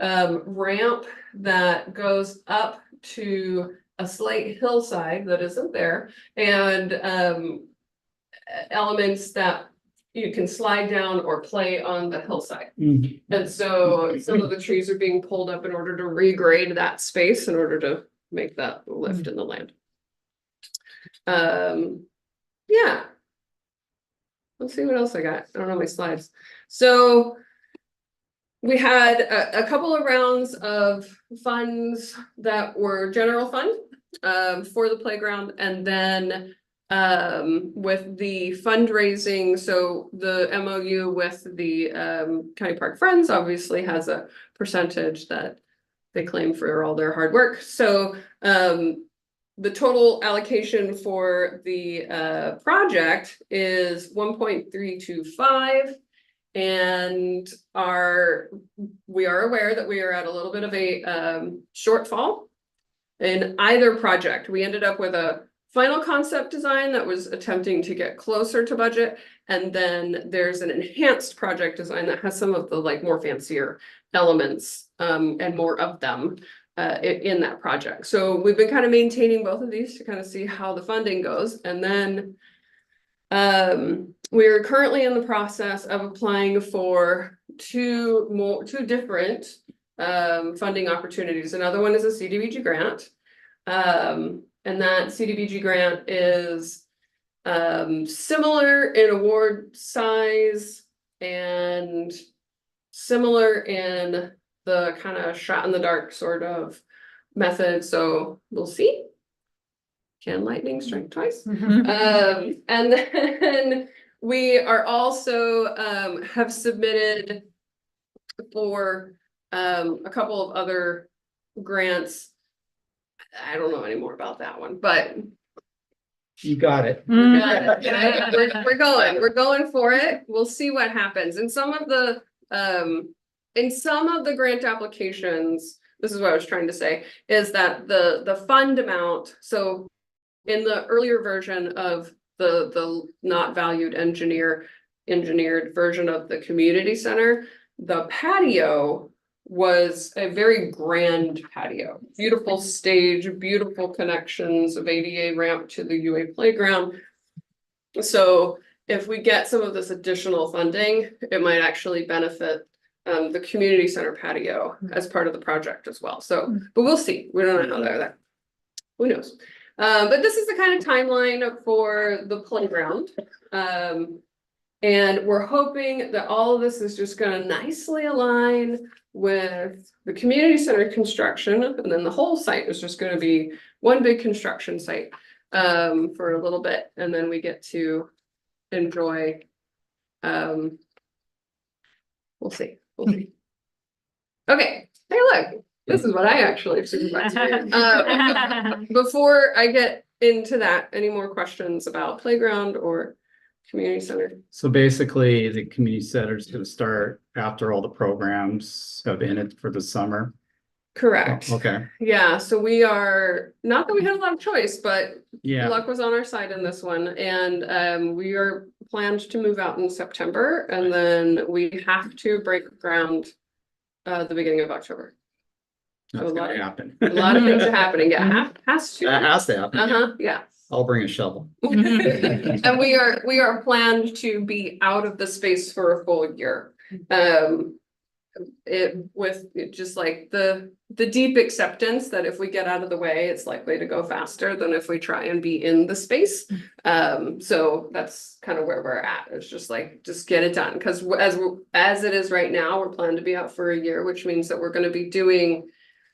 ramp that goes up to a slight hillside that isn't there, and elements that you can slide down or play on the hillside. Mhm. And so some of the trees are being pulled up in order to regrade that space in order to make that lift in the land. Yeah. Let's see what else I got. I don't know my slides. So we had a couple of rounds of funds that were general fund for the playground, and then with the fundraising, so the MOU with the County Park Friends obviously has a percentage that they claim for all their hard work. So the total allocation for the project is 1.325. And we are aware that we are at a little bit of a shortfall in either project. We ended up with a final concept design that was attempting to get closer to budget. And then there's an enhanced project design that has some of the like more fancier elements and more of them in that project. So we've been kind of maintaining both of these to kind of see how the funding goes. And then we're currently in the process of applying for two different funding opportunities. Another one is a CDBG grant. And that CDBG grant is similar in award size and similar in the kind of shot in the dark sort of method. So we'll see. Can lightning strike twice? And then we are also have submitted for a couple of other grants. I don't know any more about that one, but You got it. we're going for it. We'll see what happens. In some of the grant applications, this is what I was trying to say, is that the fund amount, so in the earlier version of the not valued engineered version of the community center, the patio was a very grand patio, beautiful stage, beautiful connections of ADA ramp to the UA playground. So if we get some of this additional funding, it might actually benefit the community center patio as part of the project as well. So, but we'll see. We don't know how that. Who knows? But this is the kind of timeline for the playground. And we're hoping that all of this is just gonna nicely align with the community center construction, and then the whole site is just gonna be one big construction site for a little bit, and then we get to enjoy. We'll see. Okay, hey, look. This is what I actually supervise. Before I get into that, any more questions about playground or community center? So basically, the community center is going to start after all the programs have ended for the summer. Correct. Okay. Yeah, so we are, not that we had a lot of choice, but Yeah. luck was on our side in this one. And we are planned to move out in September, and then we have to break ground the beginning of October. That's So gonna happen. A lot of things are happening. Yeah, has That to. has to happen. Yeah. I'll bring a shovel. And we are planned to be out of the space for a full year. With just like the deep acceptance that if we get out of the way, it's likely to go faster than if we try and be in the space. So that's kind of where we're at. It's just like, just get it done. Because as it is right now, we're planning to be out for a year, which means that we're going to be doing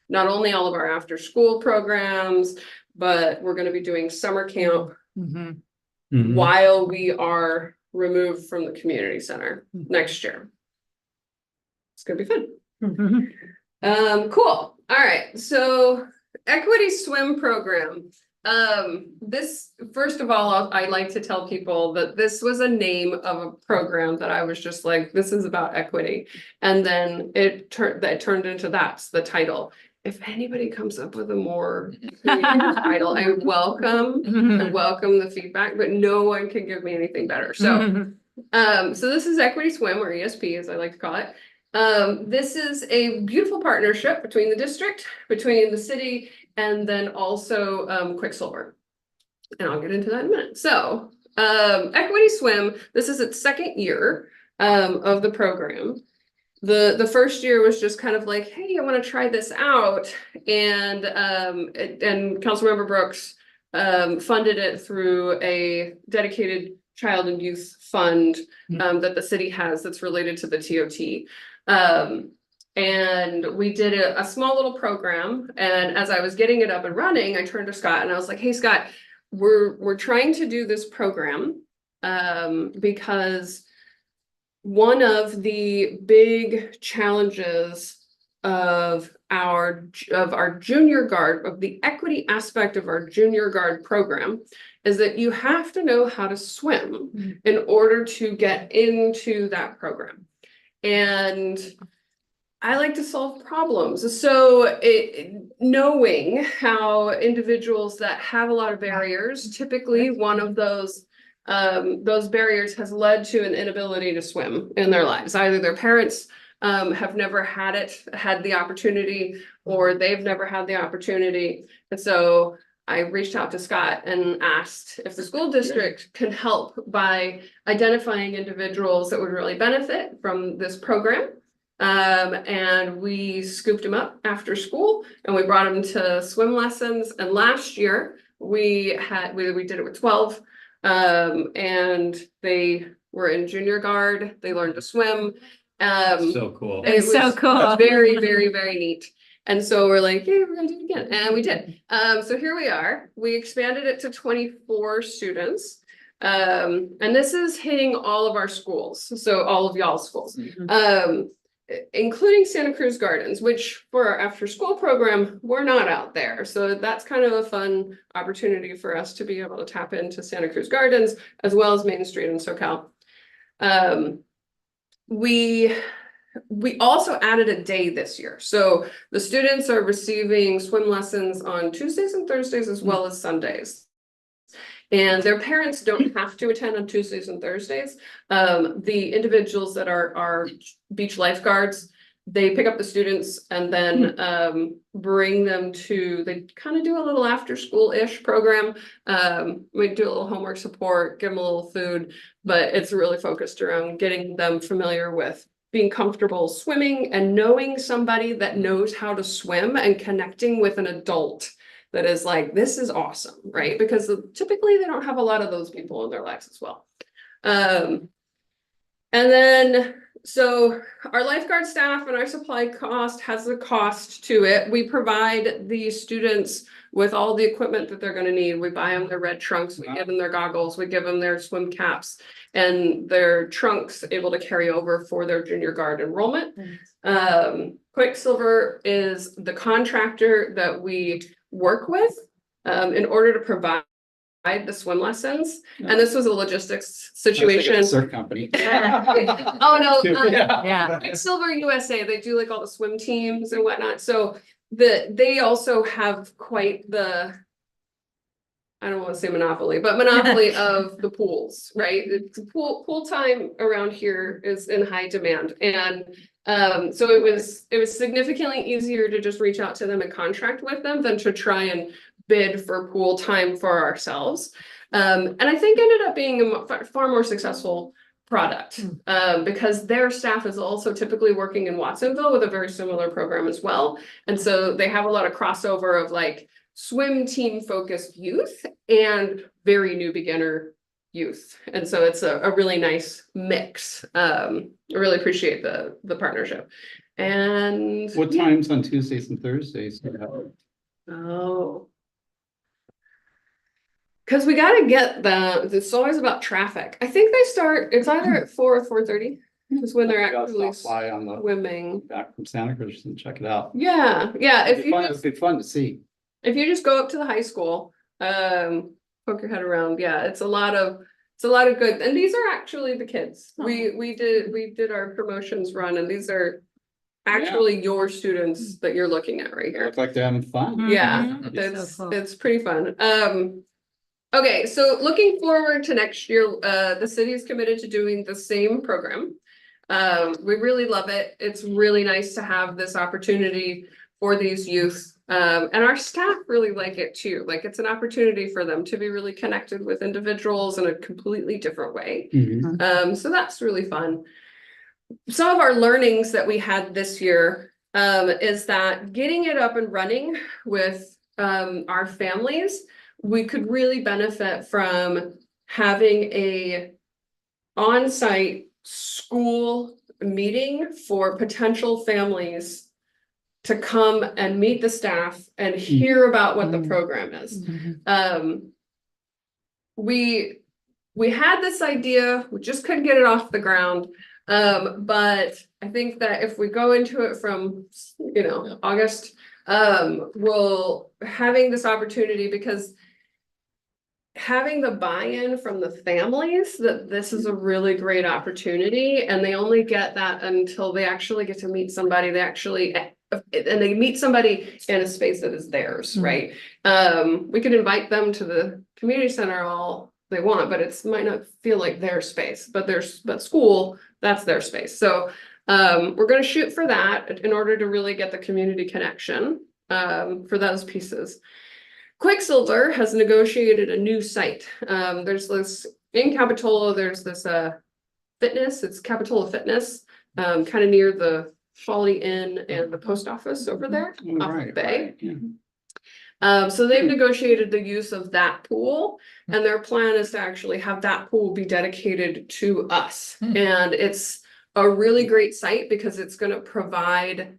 not only all of our after school programs, but we're going to be doing summer camp Mhm. while we are removed from the community center next year. It's gonna be fun. Cool. All right. So equity swim program. This, first of all, I like to tell people that this was a name of a program that I was just like, this is about equity. And then it turned into that's the title. If anybody comes up with a more creative title, I welcome the feedback, but no one can give me anything better. So so this is Equity Swim, or ESP as I like to call it. This is a beautiful partnership between the district, between the city, and then also Quicksilver. And I'll get into that in a minute. So Equity Swim, this is its second year of the program. The first year was just kind of like, hey, I want to try this out. And Councilmember Brooks funded it through a dedicated child and youth fund that the city has that's related to the TOT. And we did a small little program. And as I was getting it up and running, I turned to Scott and I was like, hey, Scott, we're trying to do this program because one of the big challenges of our junior guard, of the equity aspect of our junior guard program, is that you have to know how to swim in order to get into that program. And I like to solve problems. So knowing how individuals that have a lot of barriers, typically one of those barriers has led to an inability to swim in their lives. Either their parents have never had the opportunity, or they've never had the opportunity. And so I reached out to Scott and asked if the school district can help by identifying individuals that would really benefit from this program. And we scooped him up after school and we brought him to swim lessons. And last year we did it with 12. And they were in junior guard. They learned to swim. So cool. It It's so was cool. Very, very, very neat. And so we're like, hey, we're gonna do it again. And we did. So here we are. We expanded it to 24 students. And this is hitting all of our schools. So all of y'all's schools. Including Santa Cruz Gardens, which for our after school program, we're not out there. So that's kind of a fun opportunity for us to be able to tap into Santa Cruz Gardens as well as Main Street and SoCal. We also added a day this year. So the students are receiving swim lessons on Tuesdays and Thursdays as well as Sundays. And their parents don't have to attend on Tuesdays and Thursdays. The individuals that are beach lifeguards, they pick up the students and then bring them to, they kind of do a little after school-ish program. We do a little homework support, give them a little food, but it's really focused around getting them familiar with being comfortable swimming and knowing somebody that knows how to swim and connecting with an adult that is like, this is awesome, right? Because typically they don't have a lot of those people in their lives as well. And then, so our lifeguard staff and our supply cost has a cost to it. We provide the students with all the equipment that they're gonna need. We buy them their red trunks, we give them their goggles, we give them their swim caps and their trunks able to carry over for their junior guard enrollment. Quicksilver is the contractor that we work with in order to provide the swim lessons. And this was a logistics situation. Surf company. Oh, no. Yeah. Quicksilver USA, they do like all the swim teams and whatnot. So they also have quite the, I don't want to say monopoly, but monopoly of the pools, right? It's pool time around here is in high demand. And so it was significantly easier to just reach out to them and contract with them than to try and bid for pool time for ourselves. And I think ended up being a far more successful product because their staff is also typically working in Watsonville with a very similar program as well. And so they have a lot of crossover of like swim team focused youth and very new beginner youth. And so it's a really nice mix. I really appreciate the partnership. And What times on Tuesdays and Thursdays? oh. Because we got to get it's always about traffic. I think they start, it's either at 4 or 4:30 is when they're actually Fly on the swimming. back from Santa Cruz and check it out. Yeah, yeah. If you It'd be fun to see. if you just go up to the high school, poke your head around, yeah, it's a lot of good, and these are actually the kids. We did our promotions run, and these are actually your students that you're looking at right here. Look like they're having fun. Yeah, Mhm. it's, So cool. it's pretty fun. Okay, so looking forward to next year, the city is committed to doing the same program. We really love it. It's really nice to have this opportunity for these youth. And our staff really like it too. Like, it's an opportunity for them to be really connected with individuals in a completely different way. Mhm. So that's really fun. Some of our learnings that we had this year is that getting it up and running with our families, we could really benefit from having a on-site school meeting for potential families to come and meet the staff and hear about what the program is. We had this idea, we just couldn't get it off the ground. But I think that if we go into it from, August, we'll having this opportunity, because having the buy-in from the families that this is a really great opportunity, and they only get that until they actually get to meet somebody, and they meet somebody in a space that is theirs, right? We could invite them to the community center all they want, but it might not feel like their space, but school, that's their space. So we're going to shoot for that in order to really get the community connection for those pieces. Quicksilver has negotiated a new site. There's this in Capitola, there's this fitness, it's Capitola Fitness, kind of near the Folly Inn and the post office over there off the bay. So they've negotiated the use of that pool, and their plan is to actually have that pool be dedicated to us. And it's a really great site because it's going to provide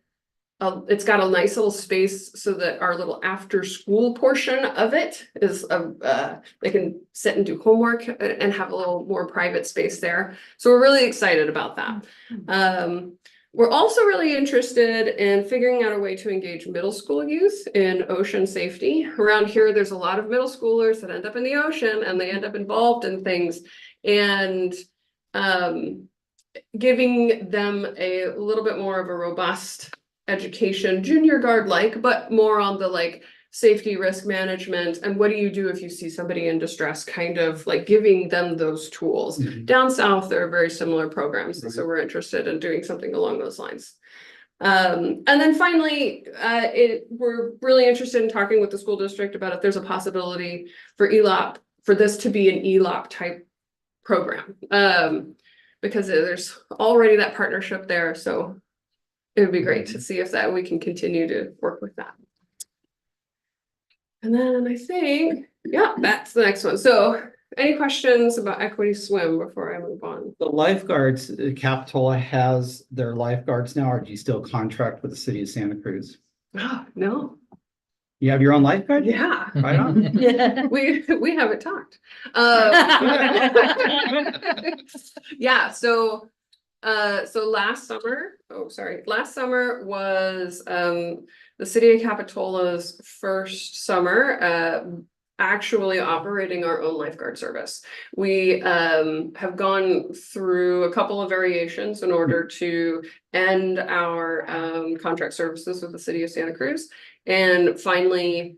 it's got a nice little space so that our little after school portion of it is they can sit and do homework and have a little more private space there. So we're really excited about that. We're also really interested in figuring out a way to engage middle school youth in ocean safety. Around here, there's a lot of middle schoolers that end up in the ocean and they end up involved in things, and giving them a little bit more of a robust education, junior guard like, but more on the safety, risk management, and what do you do if you see somebody in distress, kind of like giving them those tools. Down south, there are very similar programs, so we're interested in doing something along those lines. And then finally, we're really interested in talking with the school district about if there's a possibility for ELOP, for this to be an ELOP type program, because there's already that partnership there. So it would be great to see if we can continue to work with that. And then I think, yeah, that's the next one. So any questions about Equity Swim before I move on? The lifeguards, Capitola has their lifeguards now, or do you still contract with the city of Santa Cruz? Oh, no. You have your own lifeguard? Yeah. Right on. Yeah. We haven't talked. Yeah, so last summer was the city of Capitola's first summer actually operating our own lifeguard service. We have gone through a couple of variations in order to end our contract services with the city of Santa Cruz, and finally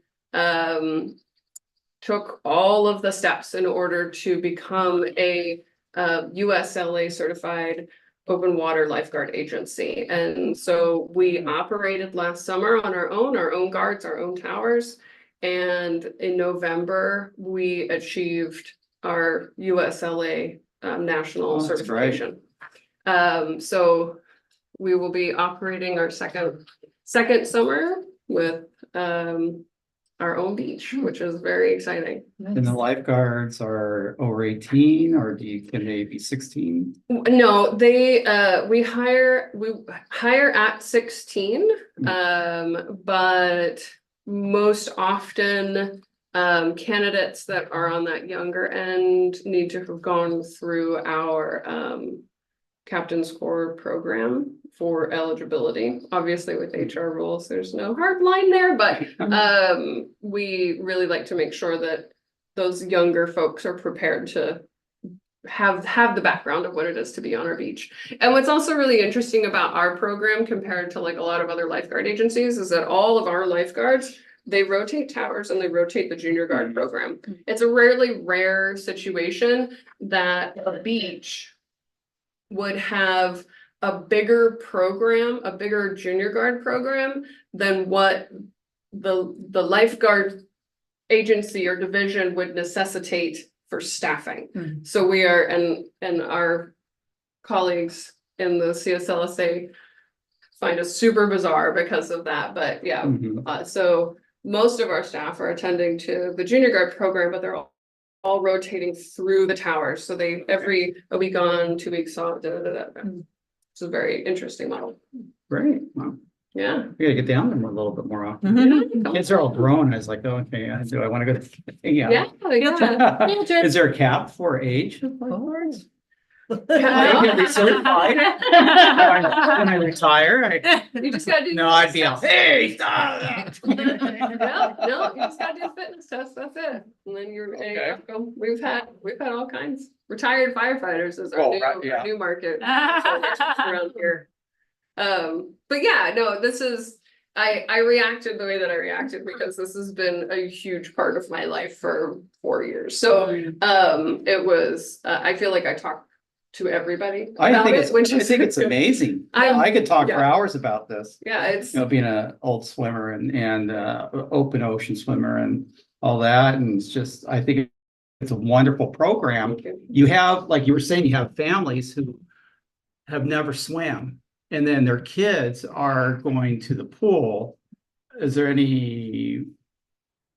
took all of the steps in order to become a USLA certified open water lifeguard agency. And so we operated last summer on our own guards, our own towers. And in November, we achieved our USLA national certification. So we will be operating our second summer with our own beach, which is very exciting. And the lifeguards are over 18, or can they be 16? No, we hire at 16, but most often candidates that are on that younger end need to have gone through our Captain's Corps program for eligibility. Obviously with HR rules, there's no hard line there, but we really like to make sure that those younger folks are prepared to have the background of what it is to be on our beach. And what's also really interesting about our program compared to like a lot of other lifeguard agencies is that all of our lifeguards, they rotate towers and they rotate the junior guard program. It's a rare situation that a beach would have a bigger program, a bigger junior guard program than what the lifeguard agency or division would necessitate for staffing. So we are, and our colleagues in the CSLSA find us super bizarre because of that, but yeah. So most of our staff are attending to the junior guard program, but they're all rotating through the towers. So they, a week on, 2 weeks off, It's a very interesting model. Great. Wow. Yeah. We gotta get down there a little bit more often. Kids are all grown. I was like, oh, okay, do I want to go? Yeah. Is there a cap for age of lifeguards? Yeah. Can we certify? When I retire, You just gotta do. no, I'd be all, hey, No, you just gotta do a fitness test, that's it. And then you're, we've had all kinds. Retired firefighters is our new market around here. But yeah, no, this is, I reacted the way that I reacted because this has been a huge part of my life for 4 years. So, it was, I feel like I talk to everybody about it, which I think it's amazing. I could talk for hours about this. Yeah, it's, Being an old swimmer and open ocean swimmer and all that. And it's just, I think it's a wonderful program. You have, like you were saying, you have families who have never swam and then their kids are going to the pool. Is there any,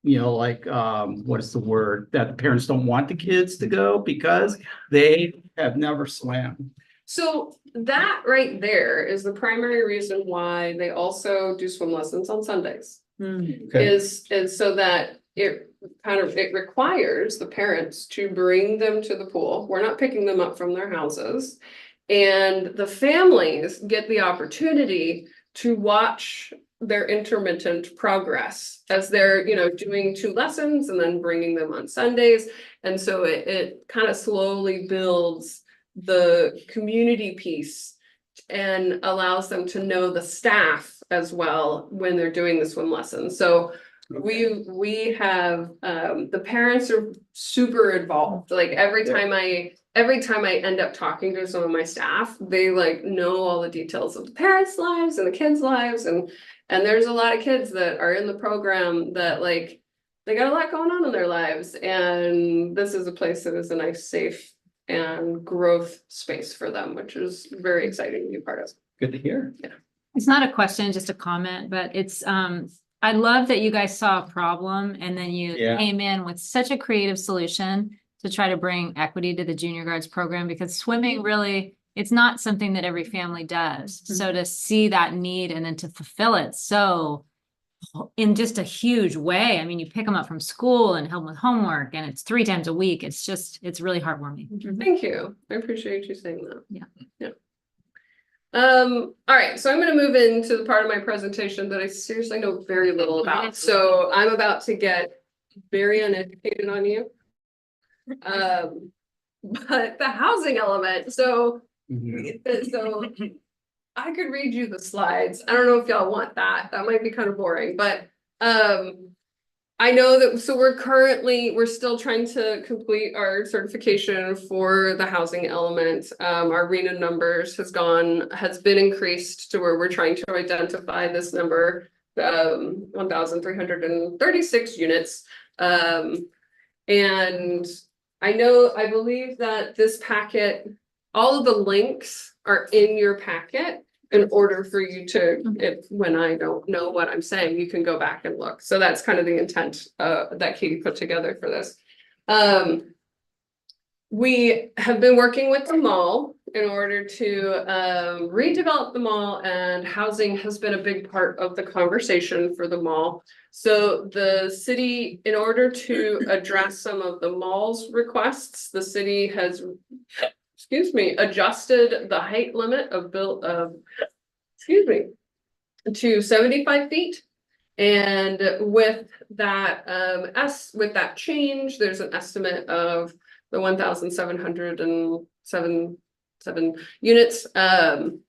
what is the word, that the parents don't want the kids to go because they have never swam? so that right there is the primary reason why they also do swim lessons on Sundays. Is so that it requires the parents to bring them to the pool. We're not picking them up from their houses. And the families get the opportunity to watch their intermittent progress as they're, doing 2 lessons and then bringing them on Sundays. And so it kind of slowly builds the community piece and allows them to know the staff as well when they're doing the swim lessons. So we have, the parents are super involved. Like every time I end up talking to some of my staff, they know all the details of the parents' lives and the kids' lives. And there's a lot of kids that are in the program that they got a lot going on in their lives. And this is a place that is a nice, safe and growth space for them, which is very exciting to be part of. Good to hear. Yeah. It's not a question, just a comment, but it's, I love that you guys saw a problem and then you came in with such a creative solution to try to bring equity to the junior guards program, because swimming really, it's not something that every family does. So to see that need and then to fulfill it so in just a huge way. I mean, you pick them up from school and help them with homework and it's 3 times a week. It's really heartwarming. Thank you. I appreciate you saying that. Yeah. All right, so I'm gonna move into the part of my presentation that I seriously know very little about. So I'm about to get very uneducated on you. But the housing element, so I could read you the slides. I don't know if y'all want that. That might be kind of boring, but I know that, so we're still trying to complete our certification for the housing element. Our RENA numbers has been increased to where we're trying to identify this number, 1,336 units. And I believe that this packet, all of the links are in your packet in order for you to, when I don't know what I'm saying, you can go back and look. So that's kind of the intent that Katie put together for this. We have been working with the mall in order to redevelop the mall, and housing has been a big part of the conversation for the mall. So the city, in order to address some of the mall's requests, the city has, adjusted the height limit of excuse me, to 75 feet. And with that, with that change, there's an estimate of the 1,707 units. And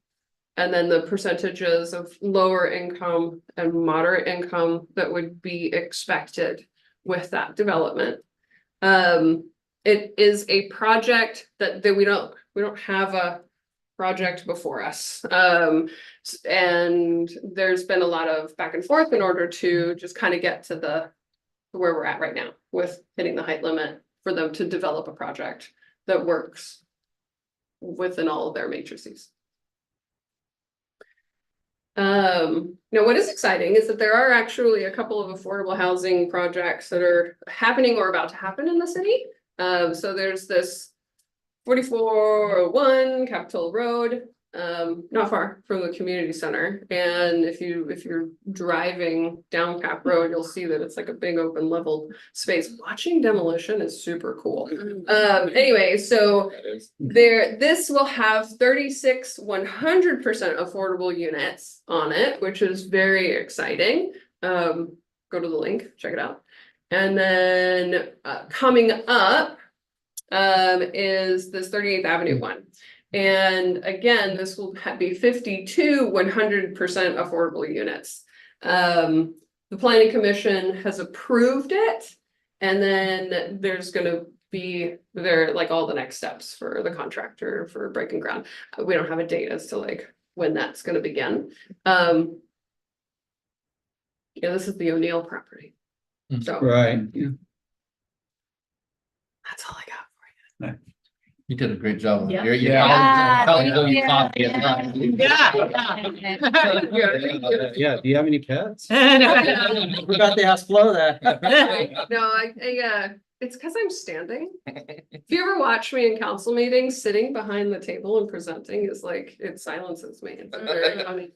then the percentages of lower income and moderate income that would be expected with that development. It is a project that we don't have a project before us. And there's been a lot of back and forth in order to just kind of get to where we're at right now with hitting the height limit for them to develop a project that works within all of their matrices. Now what is exciting is that there are actually a couple of affordable housing projects that are happening or about to happen in the city. So there's this 4401 Capitol Road, not far from the community center. And if you're driving down Cap Road, you'll see that it's like a big open leveled space. Watching demolition is super cool. Anyway, so this will have 36 100% affordable units on it, which is very exciting. Go to the link, check it out. And then coming up is this 38th Avenue one. And again, this will be 52 100% affordable units. The Planning Commission has approved it. And then there's gonna be like all the next steps for the contractor for breaking ground. We don't have a date as to like when that's gonna begin. Yeah, this is the O'Neill property. So Right. Yeah. that's all I got. You did a great job. Yeah. Yeah, Colleagues owe you thank coffee. Yeah, do you have any pets? No. Forgot to ask Flo that. No, it's because I'm standing. If you ever watch me in council meetings, sitting behind the table and presenting is like, it silences me. It's very funny.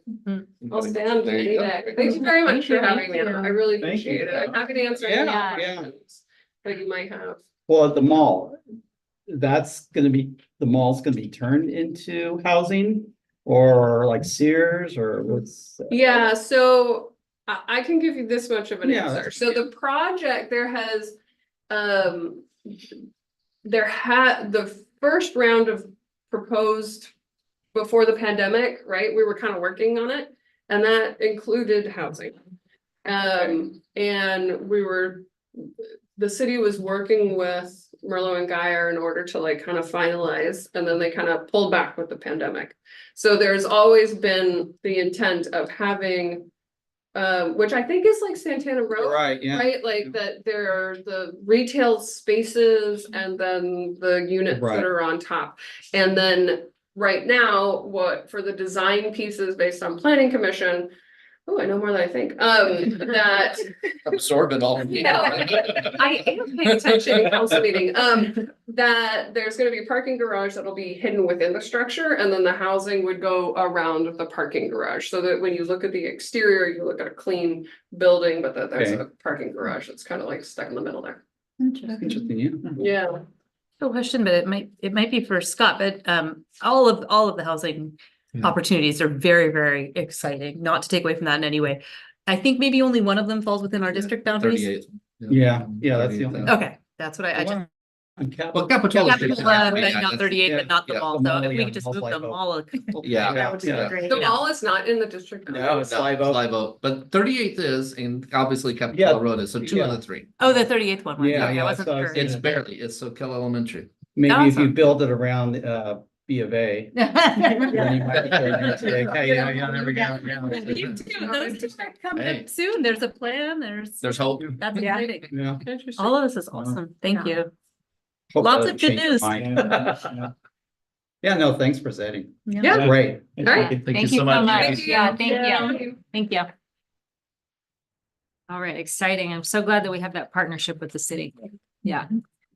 I'll stand There you any go. day. Thank you very much for having me. Thank you. I really Thank you. appreciate it. I'm happy to answer any Yeah, yeah. questions that you might have. Well, at the mall, the mall's gonna be turned into housing or like Sears or what's? Yeah, so I can give you this much of an Yeah, answer. that's So the project, the first round of proposed before the pandemic, right? We were kind of working on it, and that included housing. And the city was working with Merlot and Geyer in order to like kind of finalize, and then they kind of pulled back with the pandemic. So there's always been the intent of having, which I think is like Santana Row. Right, yeah. Right, like that there are the retail spaces and then the units Right. that are on top. And then right now, for the design pieces based on Planning Commission, oh, I know more than I think, that Absorb it all. I am paying attention in council meeting, that there's gonna be a parking garage that'll be hidden within the structure, and then the housing would go around the parking garage, so that when you look at the exterior, you look at a clean building, but that there's Okay. a parking garage that's kind of like stuck in the middle there. Interesting, yeah. Yeah. No question, but it might be for Scott, but all of the housing opportunities are very, very exciting, not to take away from that in any way. I think maybe only one of them falls within our district boundaries. 38. Yeah, that's the only. 38,000. Okay, that's what I just. On Capitol. Well, Capitola. Capital, but not 38, yeah, but not the yeah, mall, the so mall, if we yeah, could just mall's move them like- all. a couple- Yeah. That would be Yeah. great. The Yeah. mall is not in the district. No, it's Live Oak. Live Oak, but 38th is, and obviously Yeah. Capitola Road is, so two of Yeah. the three. Oh, the 38th one. was- Yeah, okay, yeah, I wasn't so I was sure. thinking- It's barely, it's Soquel Elementary. Maybe if you Awesome. build it around B of A. then you might turn into a- okay, yeah, there we go, yeah. You too, those two are coming Hey. up soon. There's a plan, There's hope. that's Yeah. exciting. Yeah. Interesting. All of this is awesome. Thank you. Hope Lots that of good changes news. mine. Yeah, no, thanks for setting. Yeah. Great. All right. Thank you so much. Thank you. Yeah, thank you. Thank you. All right, exciting. I'm so glad that we have that partnership with the city. Yeah,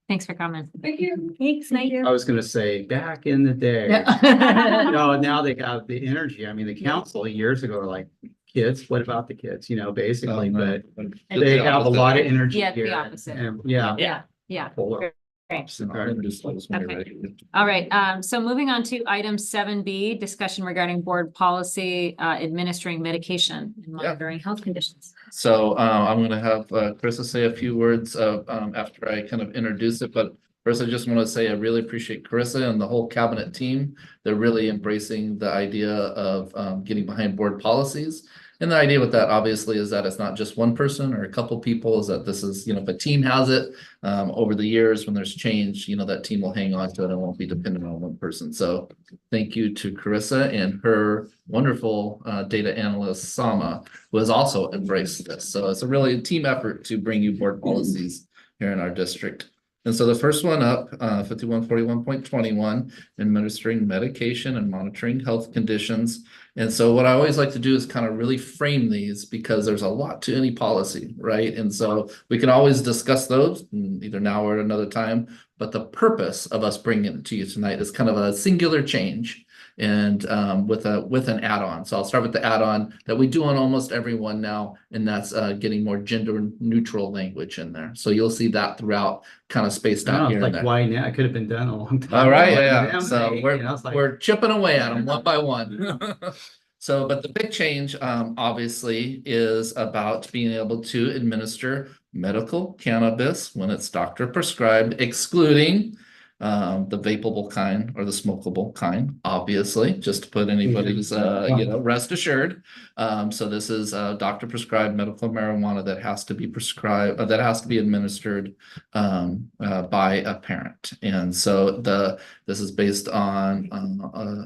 thanks for coming. Thank you. Thanks, Nate. I was gonna say, back in the day. Yeah. No, now they have the energy. I mean, the council years ago were like, kids, what about the kids, basically, but they have a lot of energy Yeah, it's the here. opposite. And yeah. Yeah, yeah. Polar. Great. And I'll introduce those when you're Okay. ready. All right, so moving on to item 7B, discussion regarding board policy, administering medication and monitoring health conditions. So I'm gonna have Carissa say a few words after I kind of introduce it, but first I just want to say I really appreciate Carissa and the whole cabinet team. They're really embracing the idea of getting behind board policies. And the idea with that obviously is that it's not just one person or a couple people, is that this is, you know, if a team has it over the years, when there's change, you know, that team will hang on to it and won't be dependent on one person. So thank you to Carissa and her wonderful data analyst, Sama, who has also embraced this. So it's a really team effort to bring you board policies here in our district. And so the first one up, 5141.21, administering medication and monitoring health conditions. And so what I always like to do is kind of really frame these because there's a lot to any policy, right? And so we can always discuss those either now or at another time. But the purpose of us bringing it to you tonight is kind of a singular change and with an add-on. So I'll start with the add-on that we do on almost everyone now, and that's getting more gender neutral language in there. So you'll see that throughout, kind of spaced I know, out it's here and like, there. why now? It could have been done a long time. All right, ago. yeah. Damn So thing, you know, it's like- we're chipping away at them one by one. So, but the big change, obviously, is about being able to administer medical cannabis when it's doctor prescribed, excluding the vapable kind or the smokable kind, obviously, just to put anybody's, you know, rest assured. So this is doctor prescribed medical marijuana that has to be prescribed, that has to be administered by a parent. And so this is based on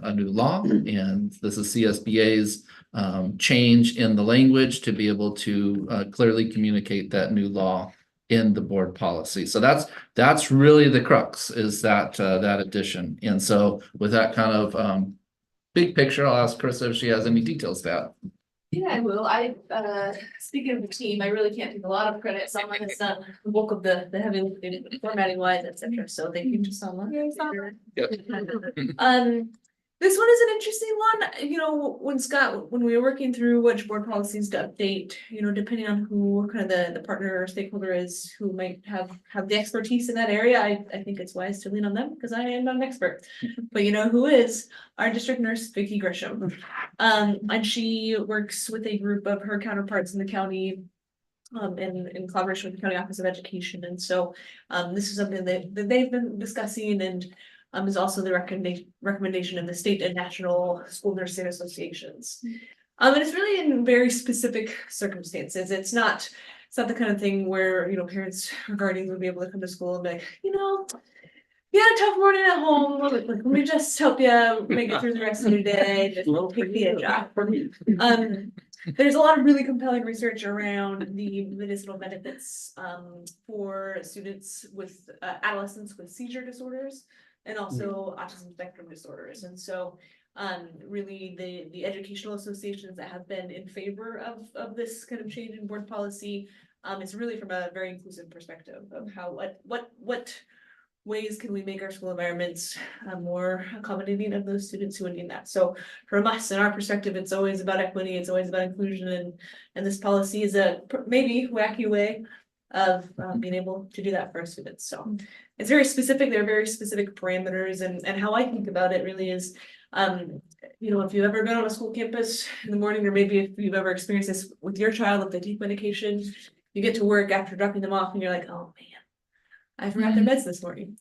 a new law, and this is CSBA's change in the language to be able to clearly communicate that new law in the board policy. So that's really the crux, is that that addition. And so with that kind of big picture, I'll ask Chris if she has any details to add. Yeah, I will. Speaking of the team, I really can't take a lot of credit. Someone has done the bulk of the heavy lifting, formatting wise, et cetera. So thank you to someone. This one is an interesting one. You know, when we were working through which board policies to update, you know, depending on who kind of the partner or stakeholder is, who might have the expertise in that area, I think it's wise to lean on them because I am not an expert. But you know who is? Our district nurse, Vicki Grisham. And she works with a group of her counterparts in the county in collaboration with the County Office of Education. And so this is something that they've been discussing, and is also the recommendation of the state and national school nursing associations. And it's really in very specific circumstances. It's not the kind of thing where, you know, parents or guardians would be able to come to school and be like, you know, you had a tough morning at home. Let me just help you make it through the rest of your day. Just take the edge off. There's a lot of really compelling research around the medicinal benefits for students with adolescents with seizure disorders and also autism spectrum disorders. And so really the educational associations that have been in favor of this kind of change in board policy, it's really from a very inclusive perspective of how what ways can we make our school environments more accommodating of those students who would need that. So from us, in our perspective, it's always about equity, it's always about inclusion, and this policy is a maybe wacky way of being able to do that for our students. So it's very specific. There are very specific parameters, and how I think about it really is, you know, if you've ever been on a school campus in the morning, or maybe if you've ever experienced this with your child, if they take medication, you get to work after dropping them off and you're like, oh man, I forgot their meds this morning.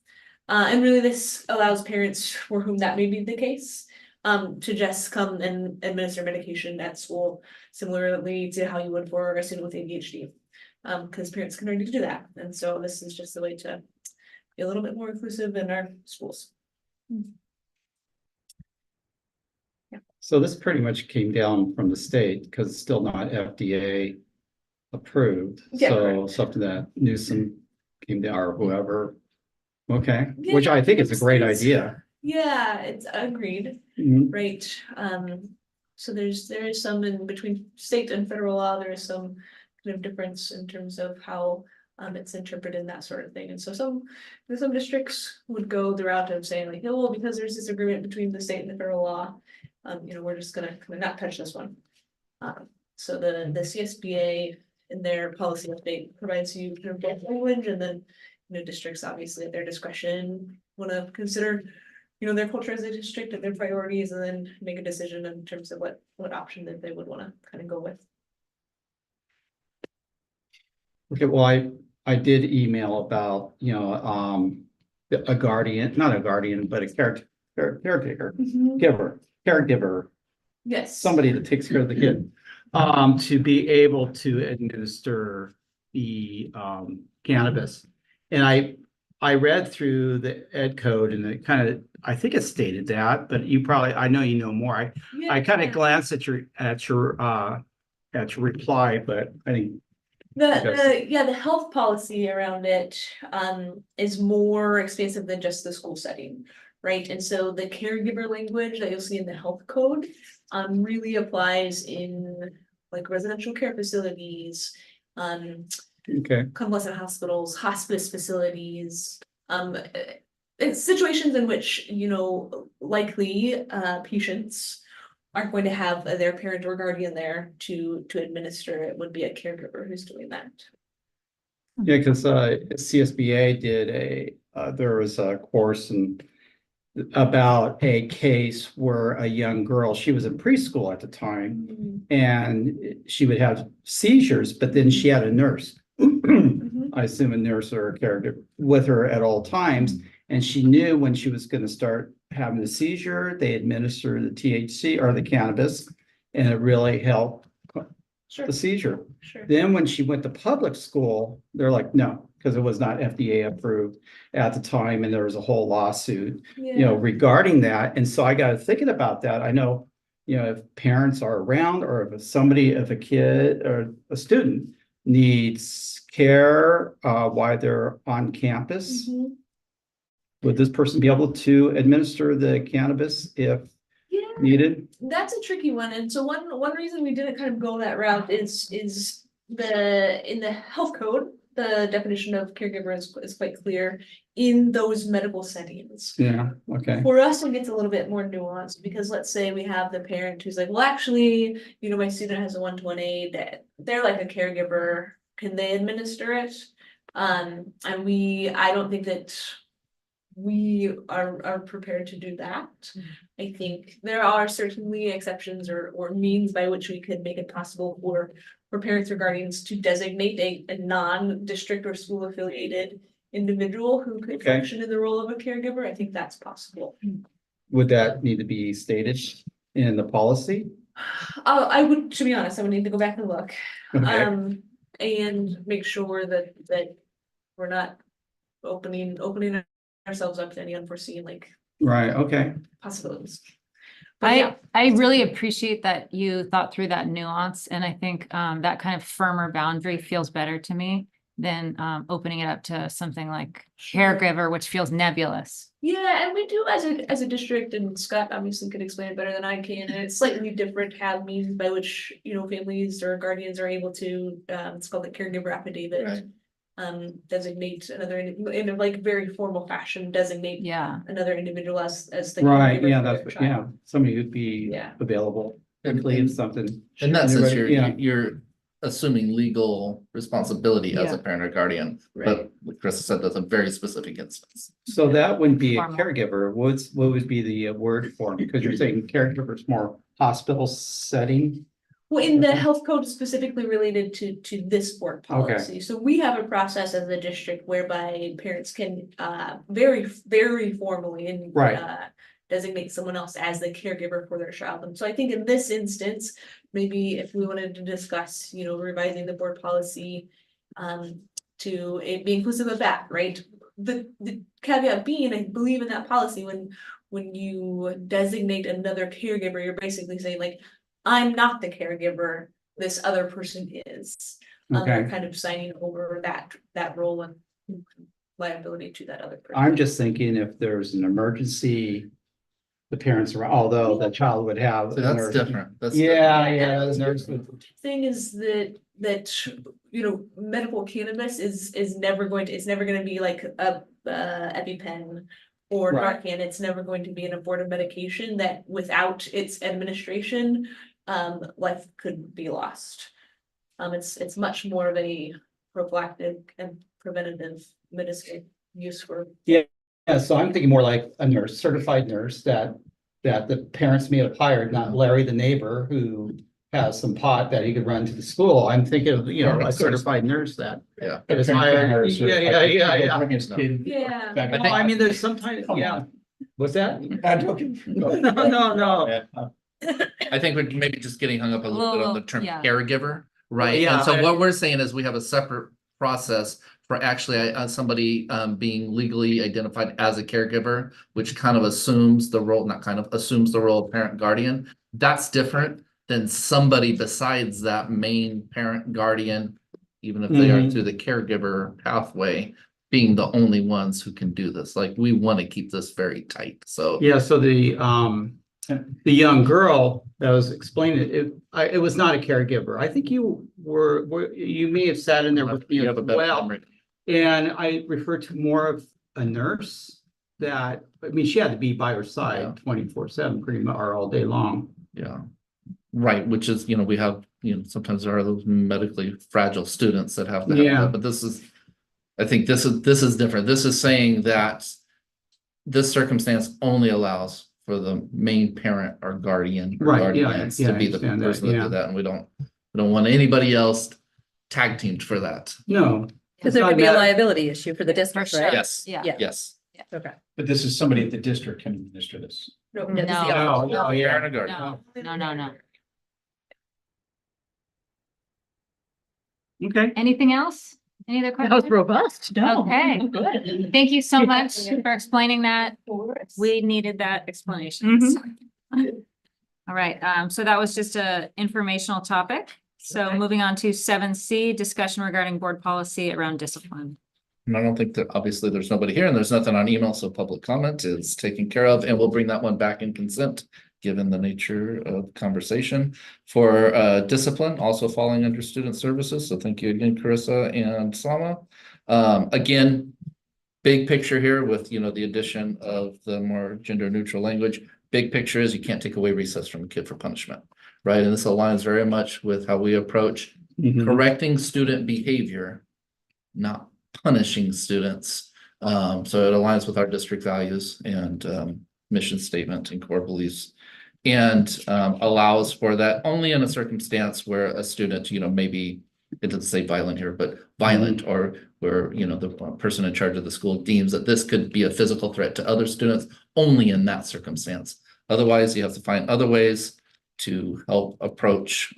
And really this allows parents for whom that may be the case to just come and administer medication at school, similarly to how you would for a student with ADHD. Because parents can learn to do that. And so this is just a way to be a little bit more inclusive in our schools. Yeah. So this pretty much came down from the state because it's still not FDA approved. Yeah, So correct. something that Newsom came down or whoever. Okay, Yeah, which I think is a great it's- idea. Yeah, it's agreed, Mhm. right? So there is some in between state and federal law, there is some kind of difference in terms of how it's interpreted and that sort of thing. And so some districts would go the route of saying like, oh, well, because there's this agreement between the state and the federal law, you know, we're just gonna kind of not touch this one. So the CSBA in their policy update provides you kind of both language and then districts obviously at their discretion want to consider, their culture as a district and their priorities, and then make a decision in terms of what option that they would want to kind of go with. Okay, well, I did email about, a guardian, not a guardian, but a caretaker, caregiver, Yes. somebody that takes care of the kid. To be able to administer the cannabis. And I read through the ed code and it kind of, I think it stated that, but I know you know more. I kind of glanced at your reply, but I think. The health policy around it is more expansive than just the school setting, right? And so the caregiver language that you'll see in the health code really applies in like residential care facilities, convalescent hospitals, hospice facilities, it's situations in which, likely patients aren't going to have their parent or guardian there to administer. It would be a caregiver who's doing that. Yeah, because CSBA did there was a course about a case where a young girl, she was in preschool at the time, and she would have seizures, but then she had a nurse. I assume a nurse or a caregiver with her at all times, and she knew when she was going to start having a seizure, they administer the THC or the cannabis, and it really helped the seizure. Sure. Then when she went to public school, they're like, no, because it was not FDA approved at the time, and there was a whole lawsuit, regarding that. And so I got thinking about that. I know, if parents are around, or if a kid or a student needs care while they're on campus, would this person be able to administer the cannabis if needed? That's a tricky one. And so one reason we didn't kind of go that route is in the health code, the definition of caregiver is quite clear in those medical settings. Yeah, okay. For us, it gets a little bit more nuanced, because let's say we have the parent who's like, well, actually, my student has a 1-to-1 aid, they're like a caregiver. Can they administer it? And I don't think that we are prepared to do that. I think there are certainly exceptions or means by which we could make it possible for parents or guardians to designate a non-district or school affiliated individual who could function in the role of a caregiver. I think that's possible. Would that need to be stated in the policy? I would, to be honest, I would need to go back and look. Okay. And make sure that we're not opening ourselves up to any unforeseen Right, okay. possibilities. But yeah. I really appreciate that you thought through that nuance, and I think that kind of firmer boundary feels better to me than opening it up to something like caregiver, which feels nebulous. Yeah, and we do as a district, and Scott obviously could explain it better than I can, and it's slightly different have means by which, families or guardians are able to, it's called the caregiver affidavit. Right. Designate another, in a very formal fashion, designate another individual as the. Right, caregiver yeah, for their that's, child. somebody who'd be available quickly if something. In that sense, Anybody- you're assuming legal responsibility as a parent or guardian, Right. but like Chris said, that's a very specific instance. So that wouldn't be a Formal. caregiver. What would be the word for it? Because you're saying caregiver is more hospital setting. Well, in the health code specifically related to this board policy, so we have a process as a district whereby parents can very, very formally and designate someone else as the caregiver for their child. And so I think in this instance, maybe if we wanted to discuss, revising the board policy to it be inclusive of that, right? The caveat being, I believe in that policy, when you designate another caregiver, you're basically saying I'm not the caregiver, this other person is. They're kind of signing over that role and liability to that other person. I'm just thinking if there's an emergency, the parents are, although the child would have. So that's different. That's The nurse would. Thing is that medical cannabis is never going to be like a EpiPen or Right. Narcan. It's never going to be an abortive medication that without its administration, life could be lost. It's much more of a prophylactic and preventative medicinal use for. Yeah, so I'm thinking more like a nurse, certified nurse that the parents may have hired, not Larry, the neighbor, who has some pot that he could run to the school. I'm thinking of, you know, a certified nurse that Yeah. is hired. Yeah. Bring his kid Yeah. back. Well, I mean, there's sometimes, yeah. What's that? I'm joking. No. I think we're maybe just getting hung up a little bit on the term Yeah. caregiver, right? yeah, And so I- what we're saying is we have a separate process for actually somebody being legally identified as a caregiver, which kind of assumes the role, not kind of, assumes the role of parent guardian. That's different than somebody besides that main parent guardian, even if they are through the caregiver pathway, being the only ones who can do this. Like, we want to keep this very tight, so. Yeah, so the young girl that was explaining it was not a caregiver. I think you you may have sat in there with me You have as a better well. memory. And I refer to more of a nurse that, I mean, she had to be by her Yeah. side 24/7 pretty much, or all day long. Yeah, right, which is, we have, sometimes there are those medically fragile students that have to have Yeah. that, but this is. I think this is different. This is saying that this circumstance only allows for the main parent or guardian or Right, yeah, guardians yeah, to I be the understand that, person that yeah. do that, and we don't want anybody else tag teamed for that. No. Because there It's could be a not matter- liability issue for the district, sure. right? Yes, Yeah. yes. Okay. But this is somebody at the district can administer this. No, No. this is the No, opposite. no, yeah. Parent or guardian. No. Okay. Anything else? Any other That was questions? robust. No. Okay. Good. Thank you so much for explaining that. We needed that explanation. All right, so that was just a informational topic. So moving on to 7C, discussion regarding board policy around discipline. And I don't think that, obviously, there's nobody here and there's nothing on email, so public comment is taken care of, and we'll bring that one back in consent, given the nature of conversation. For discipline, also falling under student services, so thank you again, Carissa and Sama. Again, big picture here with, the addition of the more gender neutral language. Big picture is you can't take away recess from a kid for punishment, right? And this aligns very much with how we approach correcting student behavior, not punishing students. So it aligns with our district values and mission statement and core beliefs, and allows for that only in a circumstance where a student, maybe, it doesn't say violent here, but violent, or where, the person in charge of the school deems that this could be a physical threat to other students, only in that circumstance. Otherwise, you have to find other ways to help approach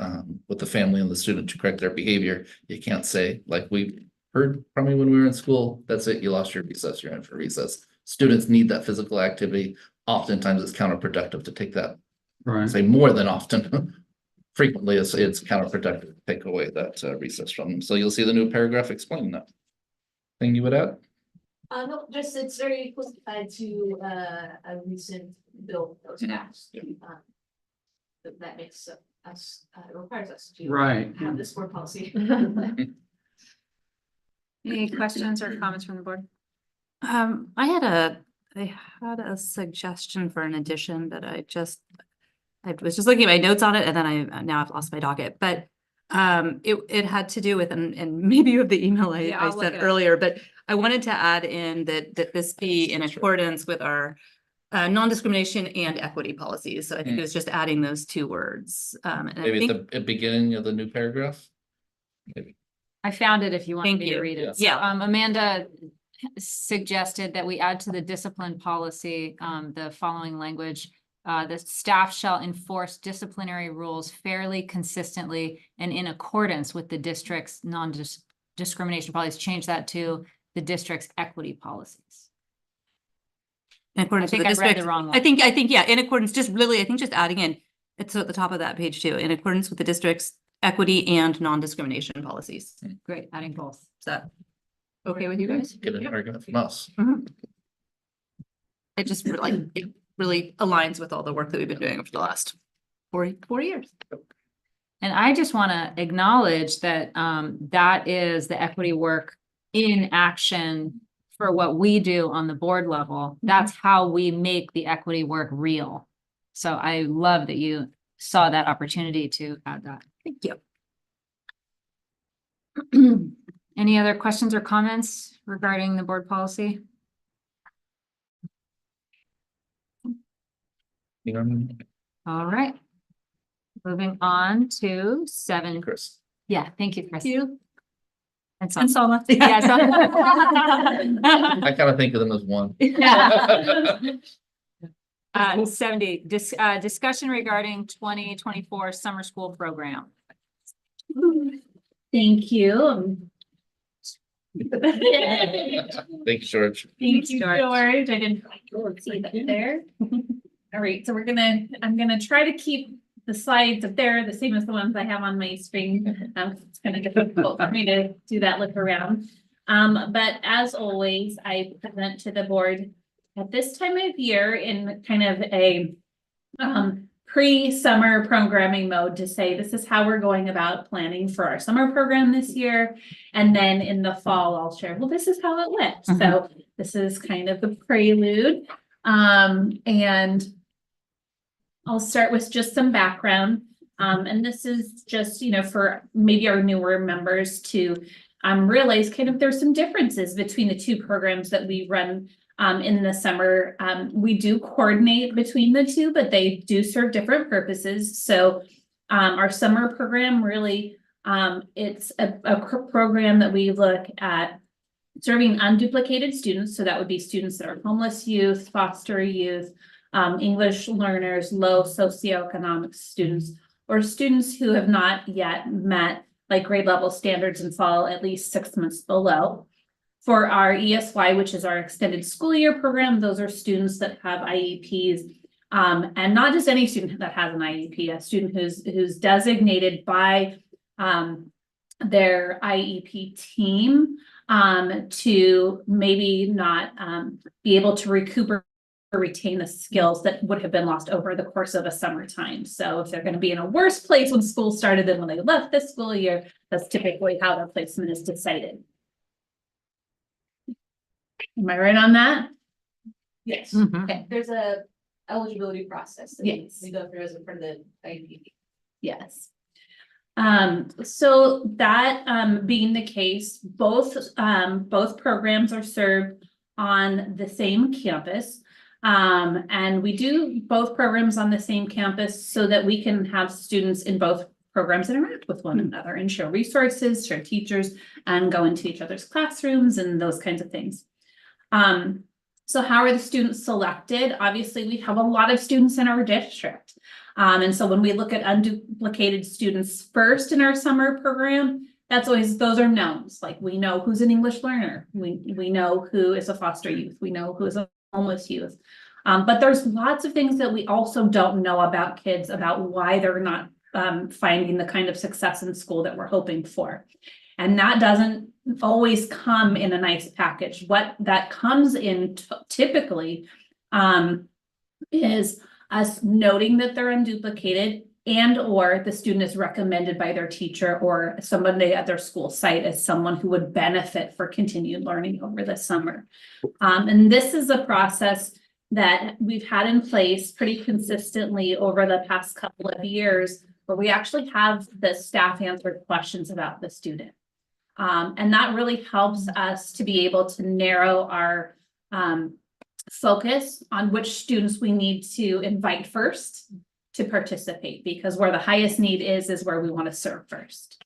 with the family and the student to correct their behavior. You can't say, like we heard from me when we were in school, that's it, you lost your recess, you're in for recess. Students need that physical activity. Oftentimes it's counterproductive to take that, Right. say more than often. Frequently it's counterproductive to take away that recess from them. So you'll see the new paragraph explaining that. Thing you would add? No, just it's very close tied to a recent bill that was passed. That makes us, requires us to. Right. Have this board policy. Any questions or comments from the board? I had a suggestion for an addition, but I was just looking at my notes on it, and then now I've lost my docket, but it had to do with, and maybe you have the email Yeah, I I'll look sent it up. earlier, but I wanted to add in that this be in accordance with our non-discrimination and equity policies. So I think it was just adding those two words. And I Maybe think, at the beginning of the new paragraph? Maybe. I found it if you want Thank me to you. read it. Yeah. Amanda suggested that we add to the discipline policy, the following language. The staff shall enforce disciplinary rules fairly, consistently, and in accordance with the district's non-discrimination policies. Change that to the district's equity policies. in accordance with think the I read district. the wrong I think, yeah, in accordance, just really, I think just adding in, it's at the top of that page too, in accordance with the district's equity and non-discrimination policies. Is Great, adding both. that okay with you guys? Get an argument from us. It just it really aligns with all the work that we've been doing over the last 4 years. And I just want to acknowledge that that is the equity work in action for what we do on the board level. That's how we make the equity work real. So I love that you saw that opportunity to add that. Thank you. Any other questions or comments regarding the board policy? All right. Moving on to 7. Chris. Yeah, thank you, Chris. You And and so, Soma. yeah, so. I kind of think of them as one. Yeah. 70, discussion regarding 2024 summer school program. Thank you. Thanks, George. Thank you, George. George. I didn't see that there. All right, so I'm gonna try to keep the slides up there, the same as the ones I have on my screen. It's kind of difficult for me to do that look around. But as always, I present to the board at this time of year in kind of a pre-summer programming mode to say, this is how we're going about planning for our summer program this year. And then in the fall, I'll share, well, this is how it went. So this is kind of the prelude. And I'll start with just some background. And this is just, for maybe our newer members to realize kind of there's some differences between the two programs that we run in the summer. We do coordinate between the two, but they do serve different purposes. So our summer program really, it's a program that we look at serving unduplicated students. So that would be students that are homeless youth, foster youth, English learners, low socioeconomic students, or students who have not yet met like grade level standards and fall at least 6 months below. For our ESY, which is our extended school year program, those are students that have IEPs, and not just any student that has an IEP, a student who's designated by their IEP team to maybe not be able to recuperate or retain the skills that would have been lost over the course of a summertime. So if they're going to be in a worse place when school started than when they left this school year, that's typically how their placement is decided. Am I right on that? Yes, Okay. there's a eligibility process that Yes. we go through as a part of the IEP. Yes. So that being the case, both programs are served on the same campus. And we do both programs on the same campus so that we can have students in both programs interact with one another and share resources, share teachers, and go into each other's classrooms and those kinds of things. So how are the students selected? Obviously, we have a lot of students in our district. And so when we look at unduplicated students first in our summer program, that's always, those are knowns. Like we know who's an English learner. We know who is a foster youth. We know who is a homeless youth. But there's lots of things that we also don't know about kids, about why they're not finding the kind of success in school that we're hoping for. And that doesn't always come in a nice package. What that comes in typically is us noting that they're unduplicated and or the student is recommended by their teacher or somebody at their school site as someone who would benefit for continued learning over the summer. And this is a process that we've had in place pretty consistently over the past couple of years, where we actually have the staff answer questions about the student. And that really helps us to be able to narrow our focus on which students we need to invite first to participate, because where the highest need is where we want to serve first.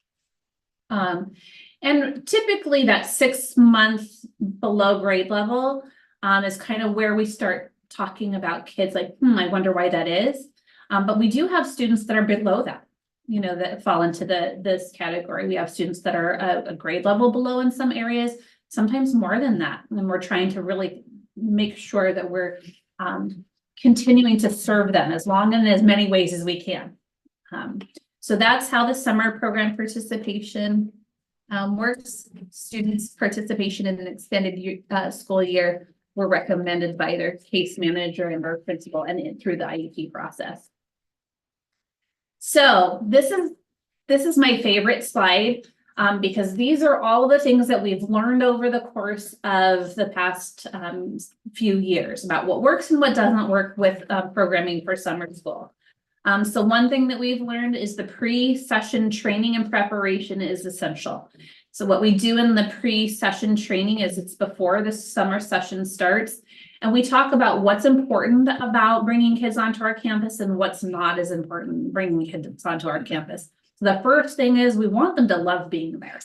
And typically that 6 month below grade level is kind of where we start talking about kids like, I wonder why that is. But we do have students that are below that, that fall into this category. We have students that are a grade level below in some areas, sometimes more than that. And we're trying to really make sure that we're continuing to serve them as long and in as many ways as we can. So that's how the summer program participation works. Students' participation in an extended school year were recommended by their case manager and their principal and through the IEP process. So this is my favorite slide because these are all the things that we've learned over the course of the past few years about what works and what doesn't work with programming for summer school. So one thing that we've learned is the pre-session training and preparation is essential. So what we do in the pre-session training is it's before the summer session starts. And we talk about what's important about bringing kids onto our campus and what's not as important bringing kids onto our campus. So the first thing is we want them to love being there.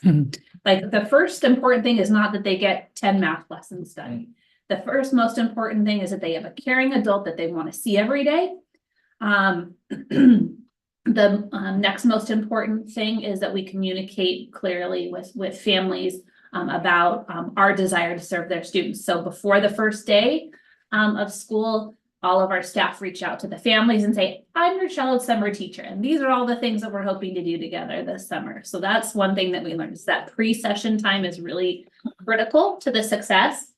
Like the first important thing is not that they get 10 math lessons done. The first most important thing is that they have a caring adult that they want to see every day. The next most important thing is that we communicate clearly with families about our desire to serve their students. So before the first day of school, all of our staff reach out to the families and say, I'm your child's summer teacher. And these are all the things that we're hoping to do together this summer. So that's one thing that we learned is that pre-session time is really critical to the success.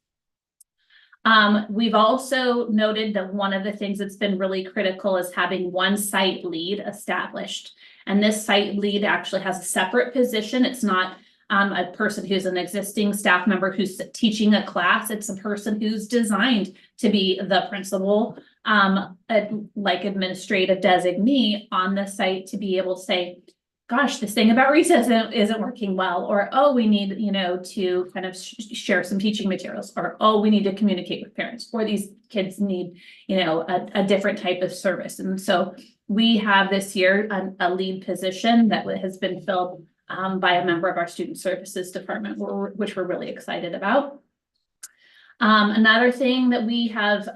We've also noted that one of the things that's been really critical is having one site lead established. And this site lead actually has a separate position. It's not a person who's an existing staff member who's teaching a class. It's a person who's designed to be the principal, like administrative designee on the site to be able to say, gosh, this thing about recess isn't working well, or, oh, we need, to kind of share some teaching materials, or, oh, we need to communicate with parents, or these kids need, a different type of service. And so we have this year a lead position that has been filled by a member of our student services department, which we're really excited about. Another thing that we have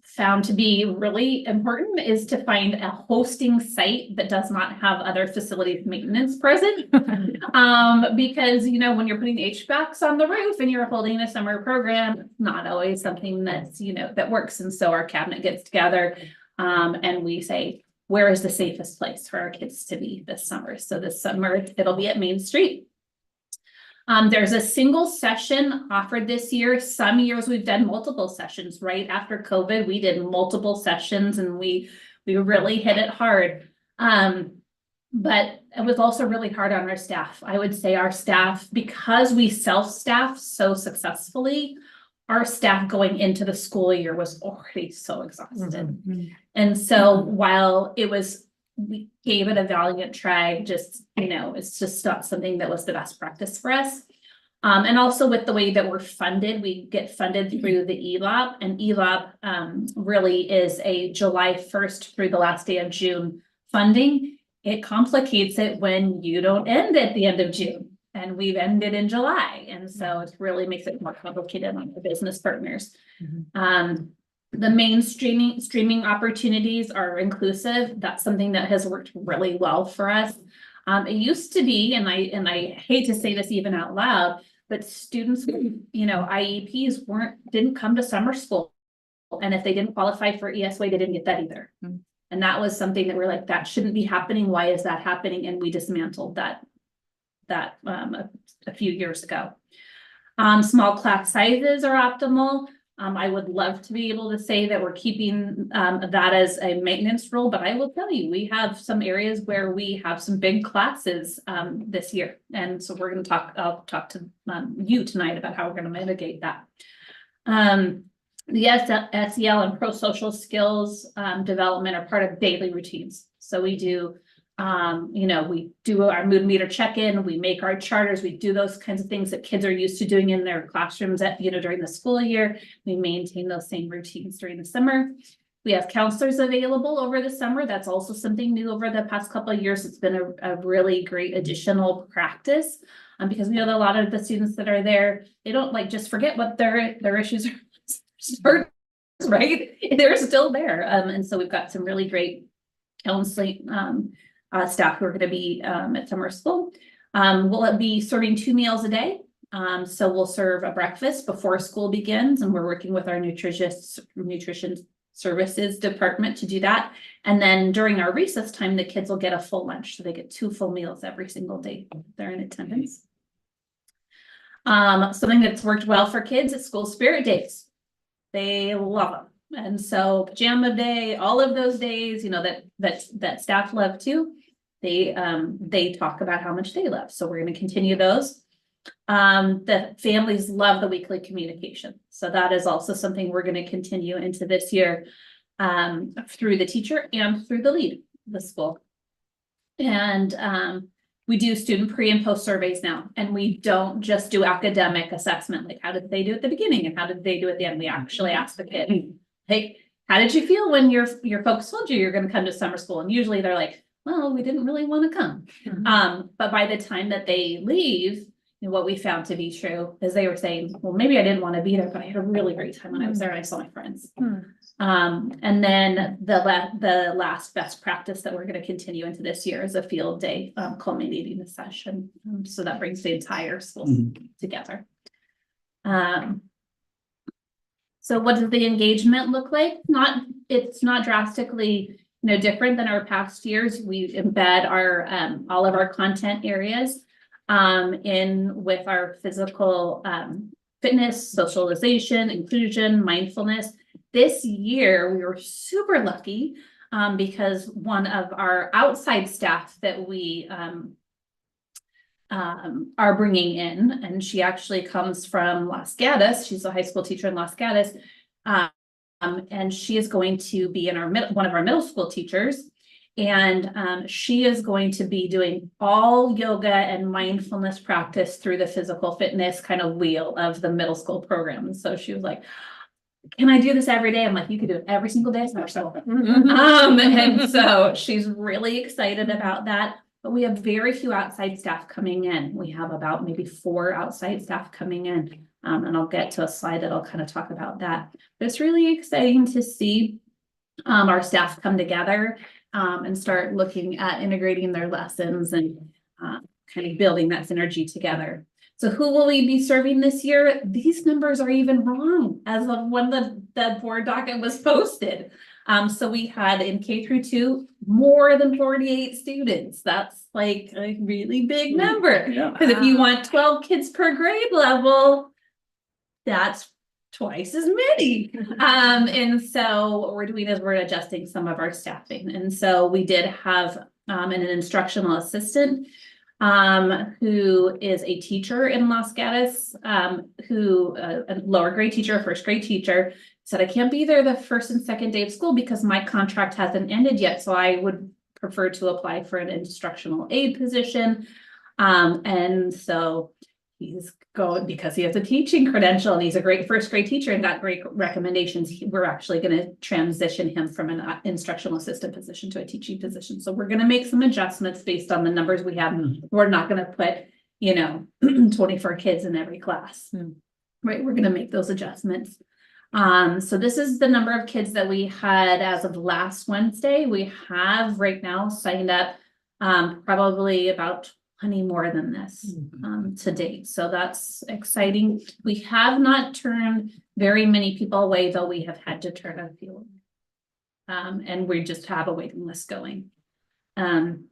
found to be really important is to find a hosting site that does not have other facilities maintenance present. Because, when you're putting HVACs on the roof and you're holding a summer program, it's not always something that's, that works. And so our cabinet gets together and we say, where is the safest place for our kids to be this summer? So this summer, it'll be at Main Street. There's a single session offered this year. Some years we've done multiple sessions. Right after COVID, we did multiple sessions and we really hit it hard. But it was also really hard on our staff. I would say our staff, because we self-staff so successfully, our staff going into the school year was already so exhausted. And so while we gave it a valiant try, it's just not something that was the best practice for us. And also with the way that we're funded, we get funded through the ELOP, and ELOP really is a July 1st through the last day of June funding. It complicates it when you don't end at the end of June. And we've ended in July. And so it really makes it more complicated on the business partners. The main streaming opportunities are inclusive. That's something that has worked really well for us. It used to be, and I hate to say this even out loud, but students, IEPs didn't come to summer school. And if they didn't qualify for ESY, they didn't get that either. And that was something that we're like, that shouldn't be happening. Why is that happening? And we dismantled that a few years ago. Small class sizes are optimal. I would love to be able to say that we're keeping that as a maintenance rule, but I will tell you, we have some areas where we have some big classes this year. And so I'll talk to you tonight about how we're going to mitigate that. The SEL and pro-social skills development are part of daily routines. So we do we do our mood meter check-in, we make our charters, we do those kinds of things that kids are used to doing in their classrooms during the school year. We maintain those same routines during the summer. We have counselors available over the summer. That's also something new over the past couple of years. It's been a really great additional practice because we know that a lot of the students that are there, they don't just forget what their issues are, right? They're still there. And so we've got some really great counseling staff who are going to be at summer school. We'll be serving 2 meals a day. So we'll serve a breakfast before school begins, and we're working with our nutrition services department to do that. And then during our recess time, the kids will get a full lunch. So they get 2 full meals every single day they're in attendance. Something that's worked well for kids is school spirit days. They love them. And so pajama day, all of those days, that staff love too. They talk about how much they love. So we're going to continue those. The families love the weekly communication. So that is also something we're going to continue into this year through the teacher and through the lead of the school. And we do student pre and post surveys now, and we don't just do academic assessment, like how did they do at the beginning and how did they do at the end? We actually ask the kid, hey, how did you feel when your folks told you you're gonna come to summer school? And usually they're like, well, we didn't really want to come. But by the time that they leave, what we found to be true is they were saying, well, maybe I didn't want to be there, but I had a really great time when I was there and I saw my friends. And then the last best practice that we're going to continue into this year is a field day, culminating the session. So that brings the entire school together. So what does the engagement look like? It's not drastically different than our past years. We embed our all of our content areas in with our physical fitness, socialization, inclusion, mindfulness. This year, we were super lucky because one of our outside staff that we are bringing in, and she actually comes from Los Gatos. She's a high school teacher in Los Gatos. And she is going to be in one of our middle school teachers. And she is going to be doing all yoga and mindfulness practice through the physical fitness kind of wheel of the middle school program. And so she was like, can I do this every day? I'm like, you could do it every single day. And so she's really excited about that. But we have very few outside staff coming in. We have about maybe 4 outside staff coming in. And I'll get to a slide that'll kind of talk about that. But it's really exciting to see our staff come together and start looking at integrating their lessons and kind of building that synergy together. So who will we be serving this year? These numbers are even wrong as of when the board docket was posted. So we had in K through 2 more than 48 students. That's like a really big number. Because if you want 12 kids per grade level, that's twice as many. And so what we're doing is we're adjusting some of our staffing. And so we did have an instructional assistant who is a teacher in Los Gatos, who a lower grade teacher, first grade teacher, said, I can't be there the first and second day of school because my contract hasn't ended yet. So I would prefer to apply for an instructional aide position. And so he's going, because he has a teaching credential and he's a great first grade teacher and got great recommendations, we're actually going to transition him from an instructional assistant position to a teaching position. So we're going to make some adjustments based on the numbers we have. We're not going to put, 24 kids in every class, right? We're going to make those adjustments. So this is the number of kids that we had as of last Wednesday. We have right now signed up probably about 20 more than this to date. So that's exciting. We have not turned very many people away, though we have had to turn a few. And we just have a waiting list going. And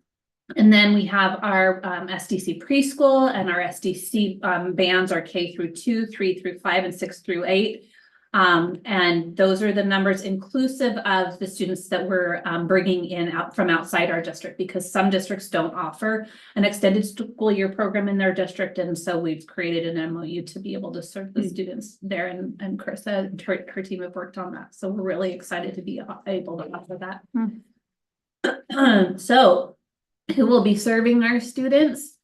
then we have our SDC preschool and our SDC bands are K through 2, 3 through 5, and 6 through 8. And those are the numbers inclusive of the students that we're bringing in from outside our district, because some districts don't offer an extended school year program in their district. And so we've created an MOU to be able to serve the students there. And Carissa and her team have worked on that. So we're really excited to be able to offer that. So who will be serving our students?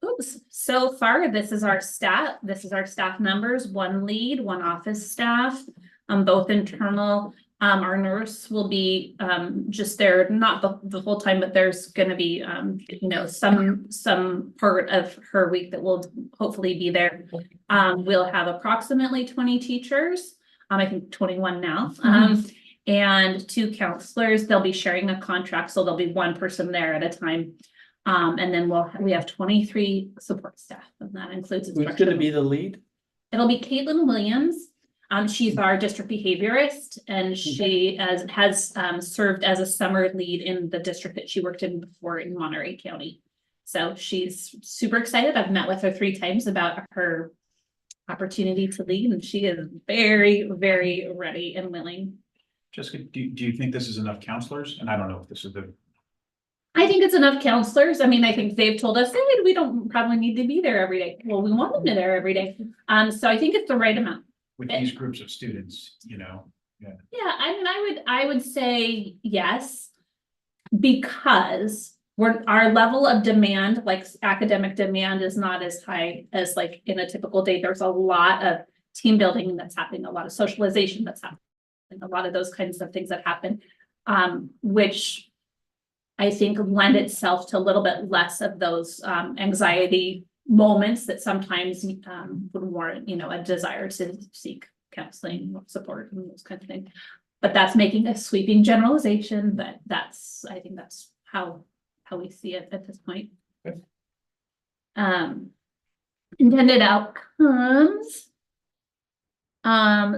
Oops. So far, this is our staff. This is our staff numbers: 1 lead, 1 office staff, both internal. Our nurse will be just there, not the whole time, but there's going to be some part of her week that will hopefully be there. We'll have approximately 20 teachers. I think 21 now. And 2 counselors. They'll be sharing a contract, so there'll be 1 person there at a time. And then we have 23 support staff, and that includes Who's going to be the lead? It'll be Caitlin Williams. She's our district behaviorist, and she has served as a summer lead in the district that she worked in before in Monterey County. So she's super excited. I've met with her 3 times about her opportunity to lead, and she is very, very ready and willing. Jessica, do you think this is enough counselors? And I don't know if this is I think it's enough counselors. I mean, I think they've told us, hey, we don't probably need to be there every day. Well, we want them to be there every day. So I think it's the right amount. with these groups of students, Yeah. Yeah, I mean, I would say yes, because our level of demand, like academic demand, is not as high as like in a typical day. There's a lot of team building that's happening, a lot of socialization that's happening, a lot of those kinds of things that happen, which I think lend itself to a little bit less of those anxiety moments that sometimes would warrant, a desire to seek counseling support and those kinds of things. But that's making a sweeping generalization, but I think that's how we see it at this point. Intended outcomes.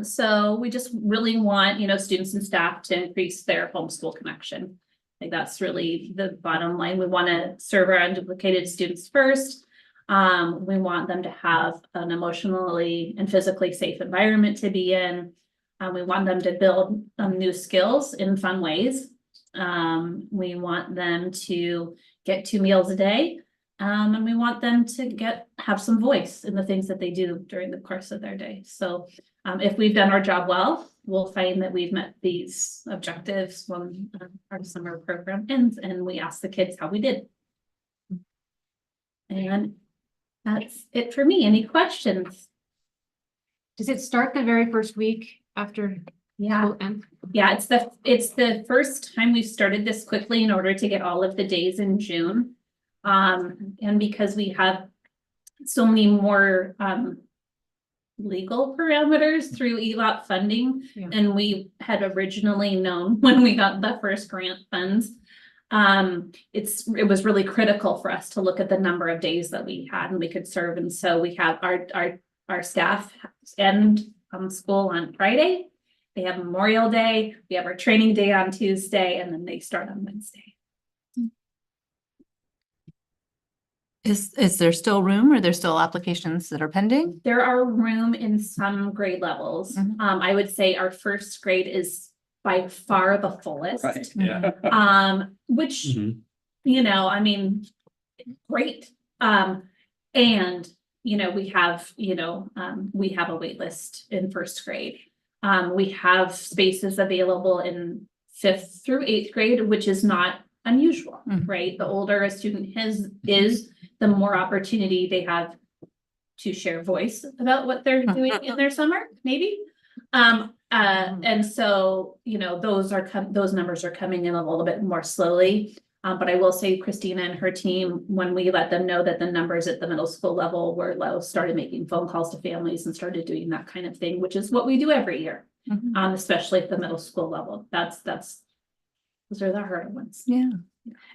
So we just really want, students and staff to increase their homeschool connection. I think that's really the bottom line. We want to serve our unduplicated students first. We want them to have an emotionally and physically safe environment to be in. We want them to build new skills in fun ways. We want them to get 2 meals a day. And we want them to have some voice in the things that they do during the course of their day. So if we've done our job well, we'll find that we've met these objectives when our summer program ends, and we ask the kids how we did. And that's it for me. Any questions? Does it start the very first week after? Yeah. Yeah, it's the first time we've started this quickly in order to get all of the days in June. And because we have so many more legal parameters through ELOP funding than we had originally known when we got the first grant funds. It was really critical for us to look at the number of days that we had and we could serve. And so we have our staff end school on Friday. They have Memorial Day. We have our training day on Tuesday, and then they start on Wednesday. Is there still room, or there's still applications that are pending? There are room in some grade levels. I would say our first grade is by far the fullest. Right, yeah. Which, I mean, great. And, we have a wait list in first grade. We have spaces available in 5th through 8th grade, which is not unusual, right? The older a student is, the more opportunity they have to share voice about what they're doing in their summer, maybe. And so, those numbers are coming in a little bit more slowly. But I will say Christina and her team, when we let them know that the numbers at the middle school level were low, started making phone calls to families and started doing that kind of thing, which is what we do every year, especially at the middle school level. Those are the hard ones. Yeah.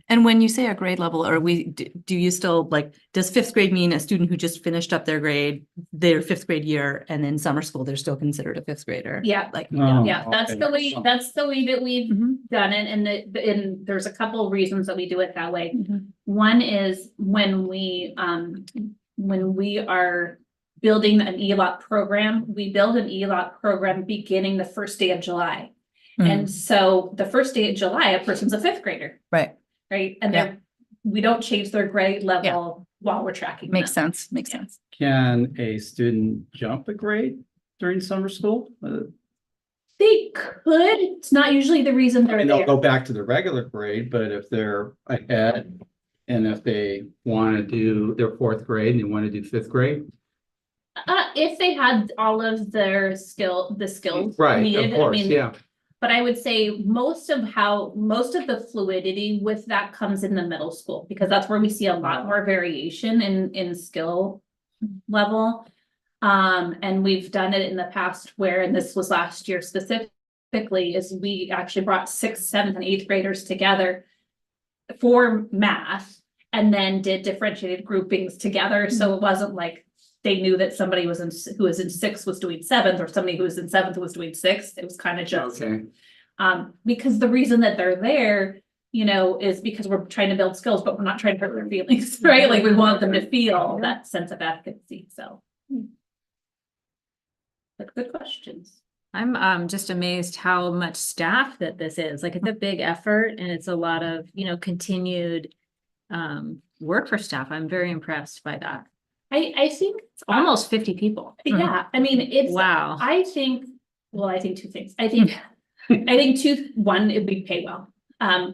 And when you say a grade level, do you still does 5th grade mean a student who just finished up their 5th grade year, and in summer school, they're still considered a 5th grader? Yeah. That's the way that we've done it. And there's a couple of reasons that we do it that way. One is when we are building an ELOP program, we build an ELOP program beginning the first day of July. And so the first day of July, a person's a 5th grader. Right. And we don't change their grade level while we're tracking. Makes them. sense. Makes sense. Can a student jump a grade during summer school? They could. It's not usually the reason they're And they'll there. go back to the regular grade, but if they're ahead and if they want to do their 4th grade and they want to do 5th grade. If they had all of the skills Right, needed, of course, yeah. But I would say most of the fluidity with that comes in the middle school, because that's where we see a lot more variation in skill level. And we've done it in the past where, and this was last year specifically, is we actually brought 6th, 7th, and 8th graders together for math and then did differentiated groupings together. So it wasn't like they knew that somebody who was in 6th was doing 7th, or somebody who was in 7th was doing 6th. It was kind of just, because the reason that they're there, is because we're trying to build skills, but we're not trying to hurt their feelings, right? Like we want them to feel that sense of advocacy. So, but good questions. I'm just amazed how much staff that this is. Like, it's a big effort, and it's a lot of, continued work for staff. I'm very impressed by that. I think It's almost 50 people. Yeah, I mean, it's Wow. I think 2 things. I think one, we pay well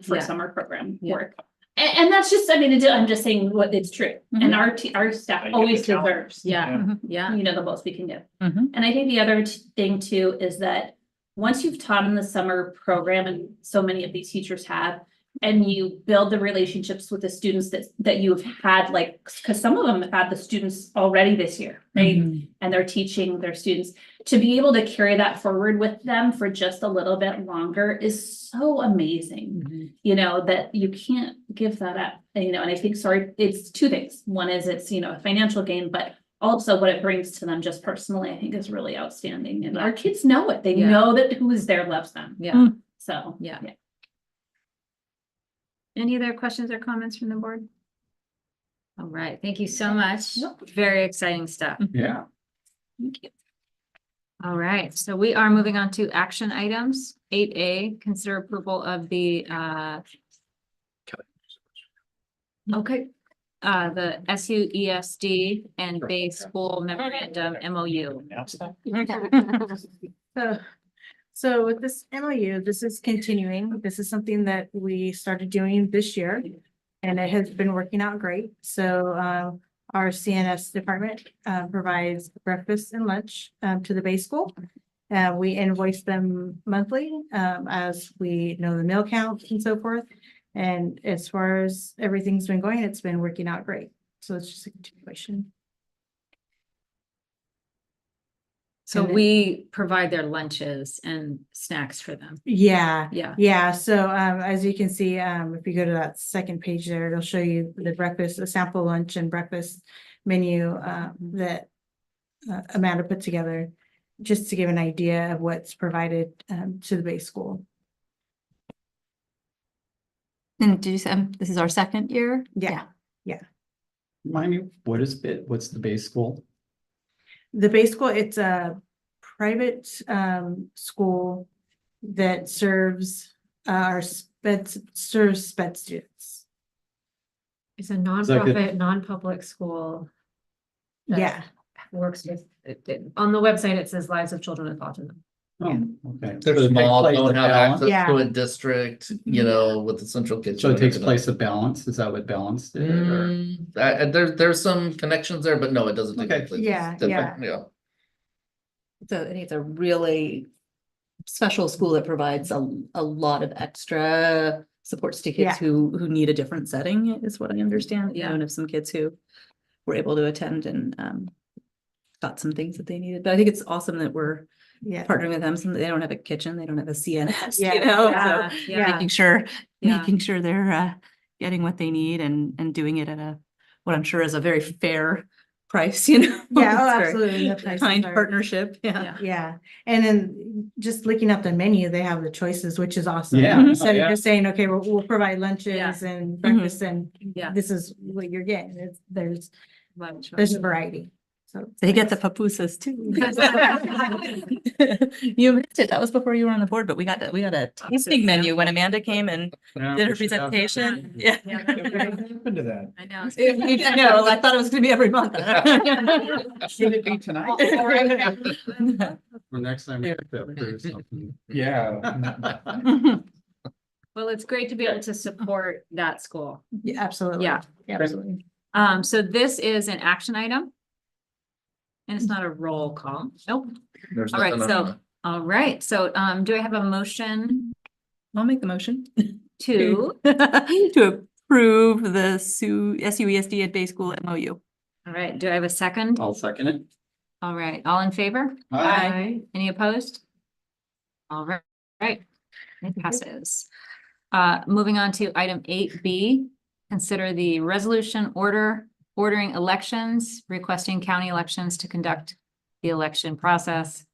for Yeah. summer program Yeah. work. And that's just, I mean, I'm just saying what it's true, and our staff always deserves. Yeah, yeah. You know, the most we can do. Mhm. And I think the other thing too is that once you've taught in the summer program, and so many of these teachers have, and you build the relationships with the students that you've had, like, because some of them have had the students already this year, right? And they're teaching their students, to be able to carry that forward with them for just a little bit longer is so amazing. You know, that you can't give that up, you know, and I think, sorry, it's two things. One is it's, you know, a financial gain, but also what it brings to them just personally, I think is really outstanding. And our kids know it. They know that who is there loves them. Yeah. So, Yeah. Any other questions or comments from the board? All right, thank you so much. Very exciting stuff. Yeah. Thank you. All right, so we are moving on to action items. 8A, consider approval of the the SUESD and Bay School Memorandum MOU. So with this MOU, this is continuing. This is something that we started doing this year. And it has been working out great. So our CNS department provides breakfast and lunch to the Bay School. We invoice them monthly as we know the meal counts and so forth. And as far as everything's been going, it's been working out great. So it's just a continuation. So And then- we provide their lunches and snacks for them. Yeah. Yeah. Yeah, so as you can see, if you go to that second page there, it'll show you the breakfast, a sample lunch and breakfast menu that Amanda put together, just to give an idea of what's provided to the base school. And did you say, this is our second year? Yeah. Remind me, what's the base school? The base school, it's a private school that serves sped students. It's a like a- nonprofit, non-public school. that Yeah. Works with, on the website, it says Lives of Children with Autism. Oh, okay. They're So it takes small, place don't of have balance? access to Yeah. a district, you know, with the central kitchen. So it takes and place of balance, is that what balance did? Or- everything. There's some connections there, but no, it doesn't take Okay. place. Yeah, It's different, yeah. So I think it's a really special school that provides a lot of extra supports to Yeah. kids who need a different setting, is what I understand. You know, Yeah. and have some kids who were able to attend and got some things that they needed. But I think it's awesome that we're Yeah. partnering with them. They don't have a kitchen, they don't have a CNS, Yeah. you know, Yeah, so yeah. making sure they're getting what they need and doing it at what I'm sure is a very fair price, you know. Yeah, oh, It's very absolutely. The prices Kind are- partnership, yeah. Yeah. Yeah, and then just looking at the menu, they have the choices, which is awesome. Yeah, Instead yeah. of just saying, okay, we'll provide lunches and breakfast and Yeah. this is what you're getting. There's Lunch. a variety. So They get the pupusas too. You missed it. That was before you were on the board, but we got a tasting menu when Amanda came and Yeah, did her we should have- presentation. Yeah. Yeah. What happened to that? I know. I know, I thought it was gonna be every month. Should it be tonight? Well, next time. we have to approve something. Yeah. Well, it's great to be able to support that school. yeah, absolutely. Yeah. Absolutely. So this is an action item. And it's not a roll call. Nope. There's All right, nothing so, on all right, so, do I have a motion I'll make the motion to, to approve the SUESD at Bay School MOU. all right, do I have a second? I'll second it. All right, all in favor? Any opposed? All right, it passes. Moving on to item 8B, consider the resolution ordering elections, requesting county elections to conduct the election process,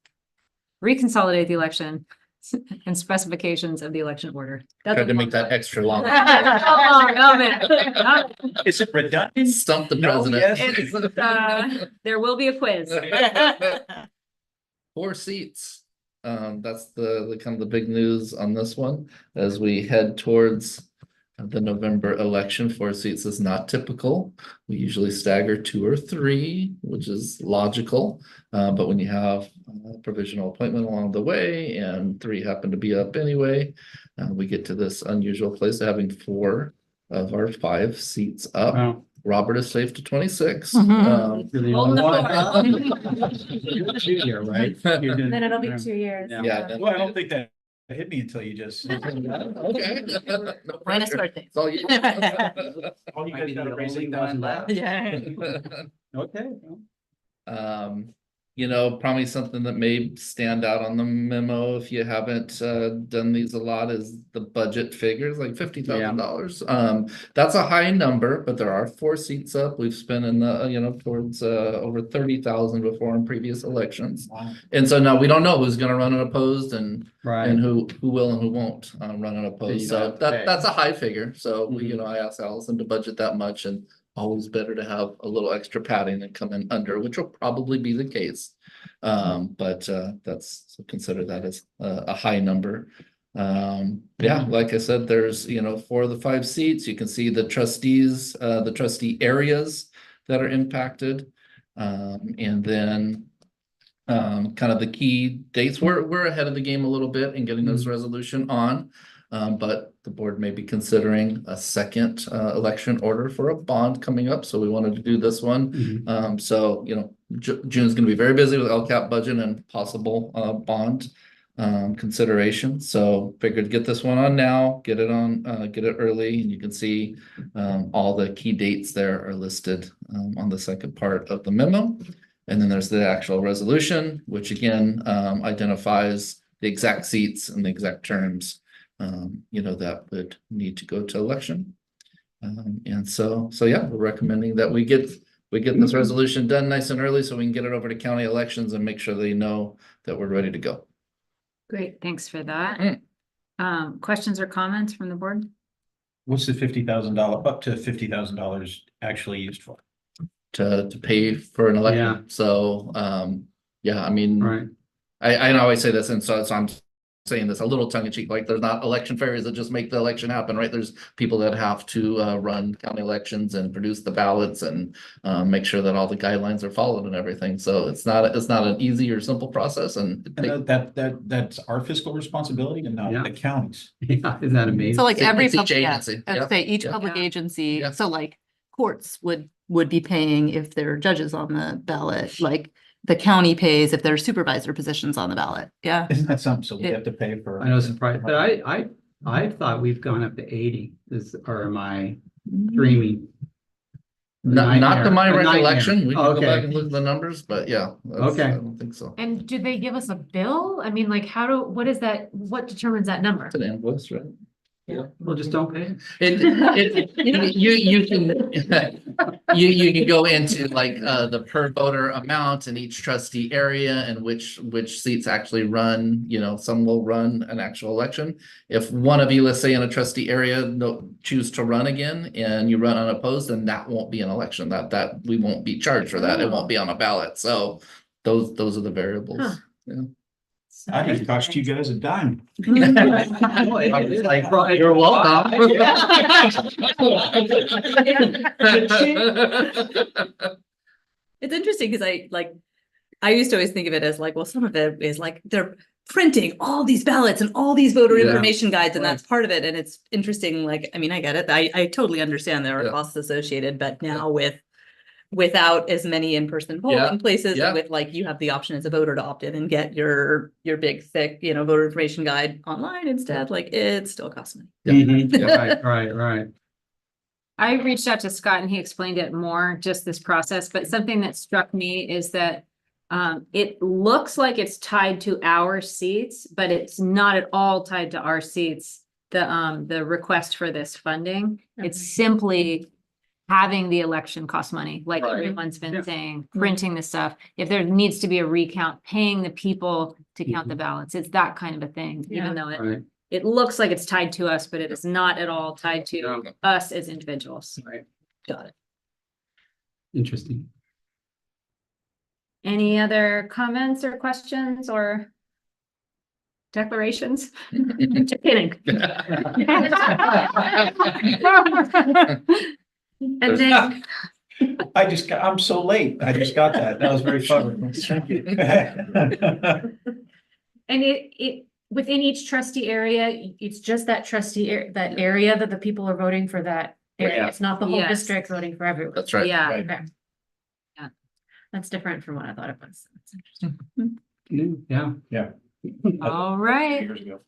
reconsolidate the election, and specifications of the election order. That's Tried to a make long that extra long. Oh, man. Is it redundant? Stump the No, president. It's, there will be a quiz. 4 seats. That's the kind of the big news on this one as we head towards the November election. 4 seats is not typical. We usually stagger 2 or 3, which is logical. But when you have a provisional appointment along the way and 3 happen to be up anyway, we get to this unusual place of having 4 of our 5 seats up. Wow. Robert is safe to 26. Mhm. You're the Hold only the one. You're the junior, right? You're doing- Then it'll be 2 years. Yeah. Well, I don't think that hit me until you just. Okay. No Buena pressure. suerte. It's all you. All you Might guys be got to the raise only $8,000. one left. Yeah. Okay. You know, probably something that may stand out on the memo if you haven't done these a lot is the budget figures, like $50,000. That's a high number, but there are 4 seats up. We've spent in the, towards over 30,000 before in previous elections. Wow. And so now we don't know who's gonna run unopposed and Right. who will and who won't run So unopposed. you So don't have to pay. that's a high figure. So we, Mhm. I asked Allison to budget that much, and always better to have a little extra padding and come in under, which will probably be the case. But that's, so consider that as a high number. Yeah, like I said, there's, 4 of the 5 seats. You can see the trustees, the trustee areas that are impacted. And then kind of the key dates. We're ahead of the game a little bit in getting this resolution on. But the board may be considering a second election order for a bond coming up. So we wanted to do this one. Mhm. So, June's gonna be very busy with LCAP budget and possible bond consideration. So figured get this one on now, get it on, get it early, and you can see all the key dates there are listed on the second part of the memo. And then there's the actual resolution, which again identifies the exact seats and the exact terms that would need to go to election. And so yeah, we're recommending that we get this resolution done nice and early so we can get it over to county elections and make sure they know that we're ready to go. Great, thanks for that. Questions or comments from the board? What's the $50,000, up to $50,000 actually used for? To pay for an Yeah. election. So yeah, I mean, Right. I always say this, and so I'm saying this a little tongue in cheek, like there's not election fairies that just make the election happen, right? There's people that have to run county elections and produce the ballots and make sure that all the guidelines are followed and everything. So it's not an easy or simple process, and That's our fiscal responsibility and not Yeah. the county's. Yeah, isn't that amazing? So like It's every each public, yeah, agency. I'd Yep. say each Yep. public Yeah. agency, Yeah. so like courts would be paying if there are judges on the ballot, like the county pays if there are supervisor positions on the ballot. Yeah. Isn't that something? So we It- have to pay for. I know it's surprised, but I thought we've gone up to 80 or am I dreaming? Not to my A nightmare. recollection. We can go Okay. back and look at the numbers, but yeah. Okay. I don't think so. And do they give us a bill? I mean, like, what is that, what determines that number? It's an invoice, right? Well, just don't pay. You can go into like the per voter amount in each trustee area and which seats actually run, some will run an actual election. If one of you, let's say in a trustee area, choose to run again and you run unopposed, then that won't be an election. That we won't be charged for that. It won't be on a ballot. So those are the variables. Huh. Yeah. I didn't cost you guys a dime. You're welcome. It's interesting because I used to always think of it as like, well, some of it is like they're printing all these ballots and all these voter Yeah. information guides, and that's part of it. And it's interesting, like, I mean, I get it. I totally understand there are Yeah. costs associated, but now without as many in-person Yeah. polling places, Yeah. and with like, you have the option as a voter to opt in and get your big, thick, voter information guide online instead, like, it still costs money. Mhm. Right. I reached out to Scott and he explained it more, just this process, but something that struck me is that it looks like it's tied to our seats, but it's not at all tied to our seats. The request for this funding, it's simply having the election cost money, like Right. everyone's been Yeah. saying, printing the stuff. If there needs to be a recount, paying the people to count the ballots, it's that kind of a thing, even though Right. it looks like it's tied to us, but it is not at all tied to No. us as individuals. Right. Got it. Interesting. Any other comments or questions or declarations? Just kidding. And then, I'm so late. I just got that. That was very fun. Thank you. And it, within each trustee area, it's just that trustee, that area that the people are voting for that area. It's not the whole Yes. district voting for everyone. That's right. Yeah. right. Okay. Yeah. That's different from what I thought it was. That's interesting. Yeah. All right. Years ago.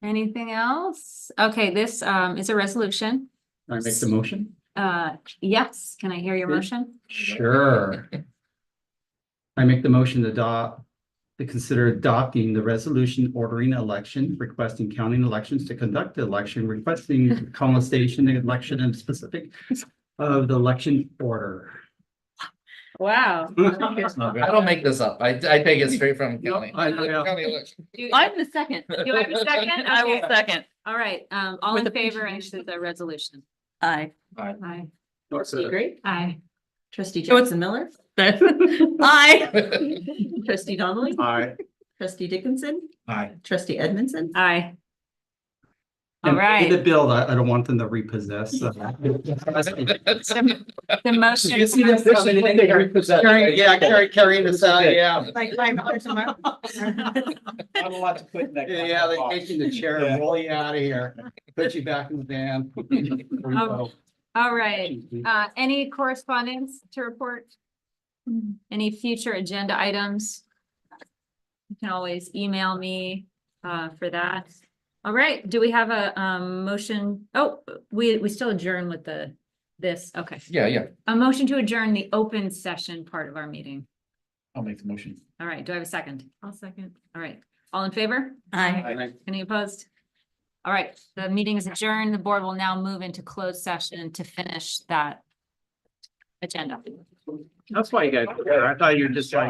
Anything else? Okay, this is a resolution. Can I make the motion? Yes, can I hear your Yeah. motion? Sure. I make the motion to consider adopting the resolution ordering election, requesting county elections to conduct the election, requesting College Station election and specific of the election order. Wow. I don't make this up. I take it straight from county. I know. County election. I'm the second. You have a second? I will Okay. second. All right, all With in the favor of appreciation. the resolution? Aye. Aye. Trustee Gray, Aye. trustee Oh, it's- Jackson Miller, Aye. trustee Donnelly, Aye. trustee Dickinson, Aye. trustee Edmondson. Aye. All And right, in the bill, I don't want them to repossess. the motion. Carrying this out, yeah. Like $5 a month. Not a lot to put in that. Yeah, they take you in the chair and roll you out of here, put you back in the van. All right, any correspondence to report? Any future agenda items? You can always email me for that. All right, do we have a motion? Oh, we still adjourn with this, okay. Yeah. A motion to adjourn the open session part of our meeting. I'll make the motion. All right, do I have a second? I'll second. All right, all in favor? Aye. Any opposed? All right, the meeting is adjourned. The board will now move into closed session to finish that agenda. That's why you got, I thought you were just like.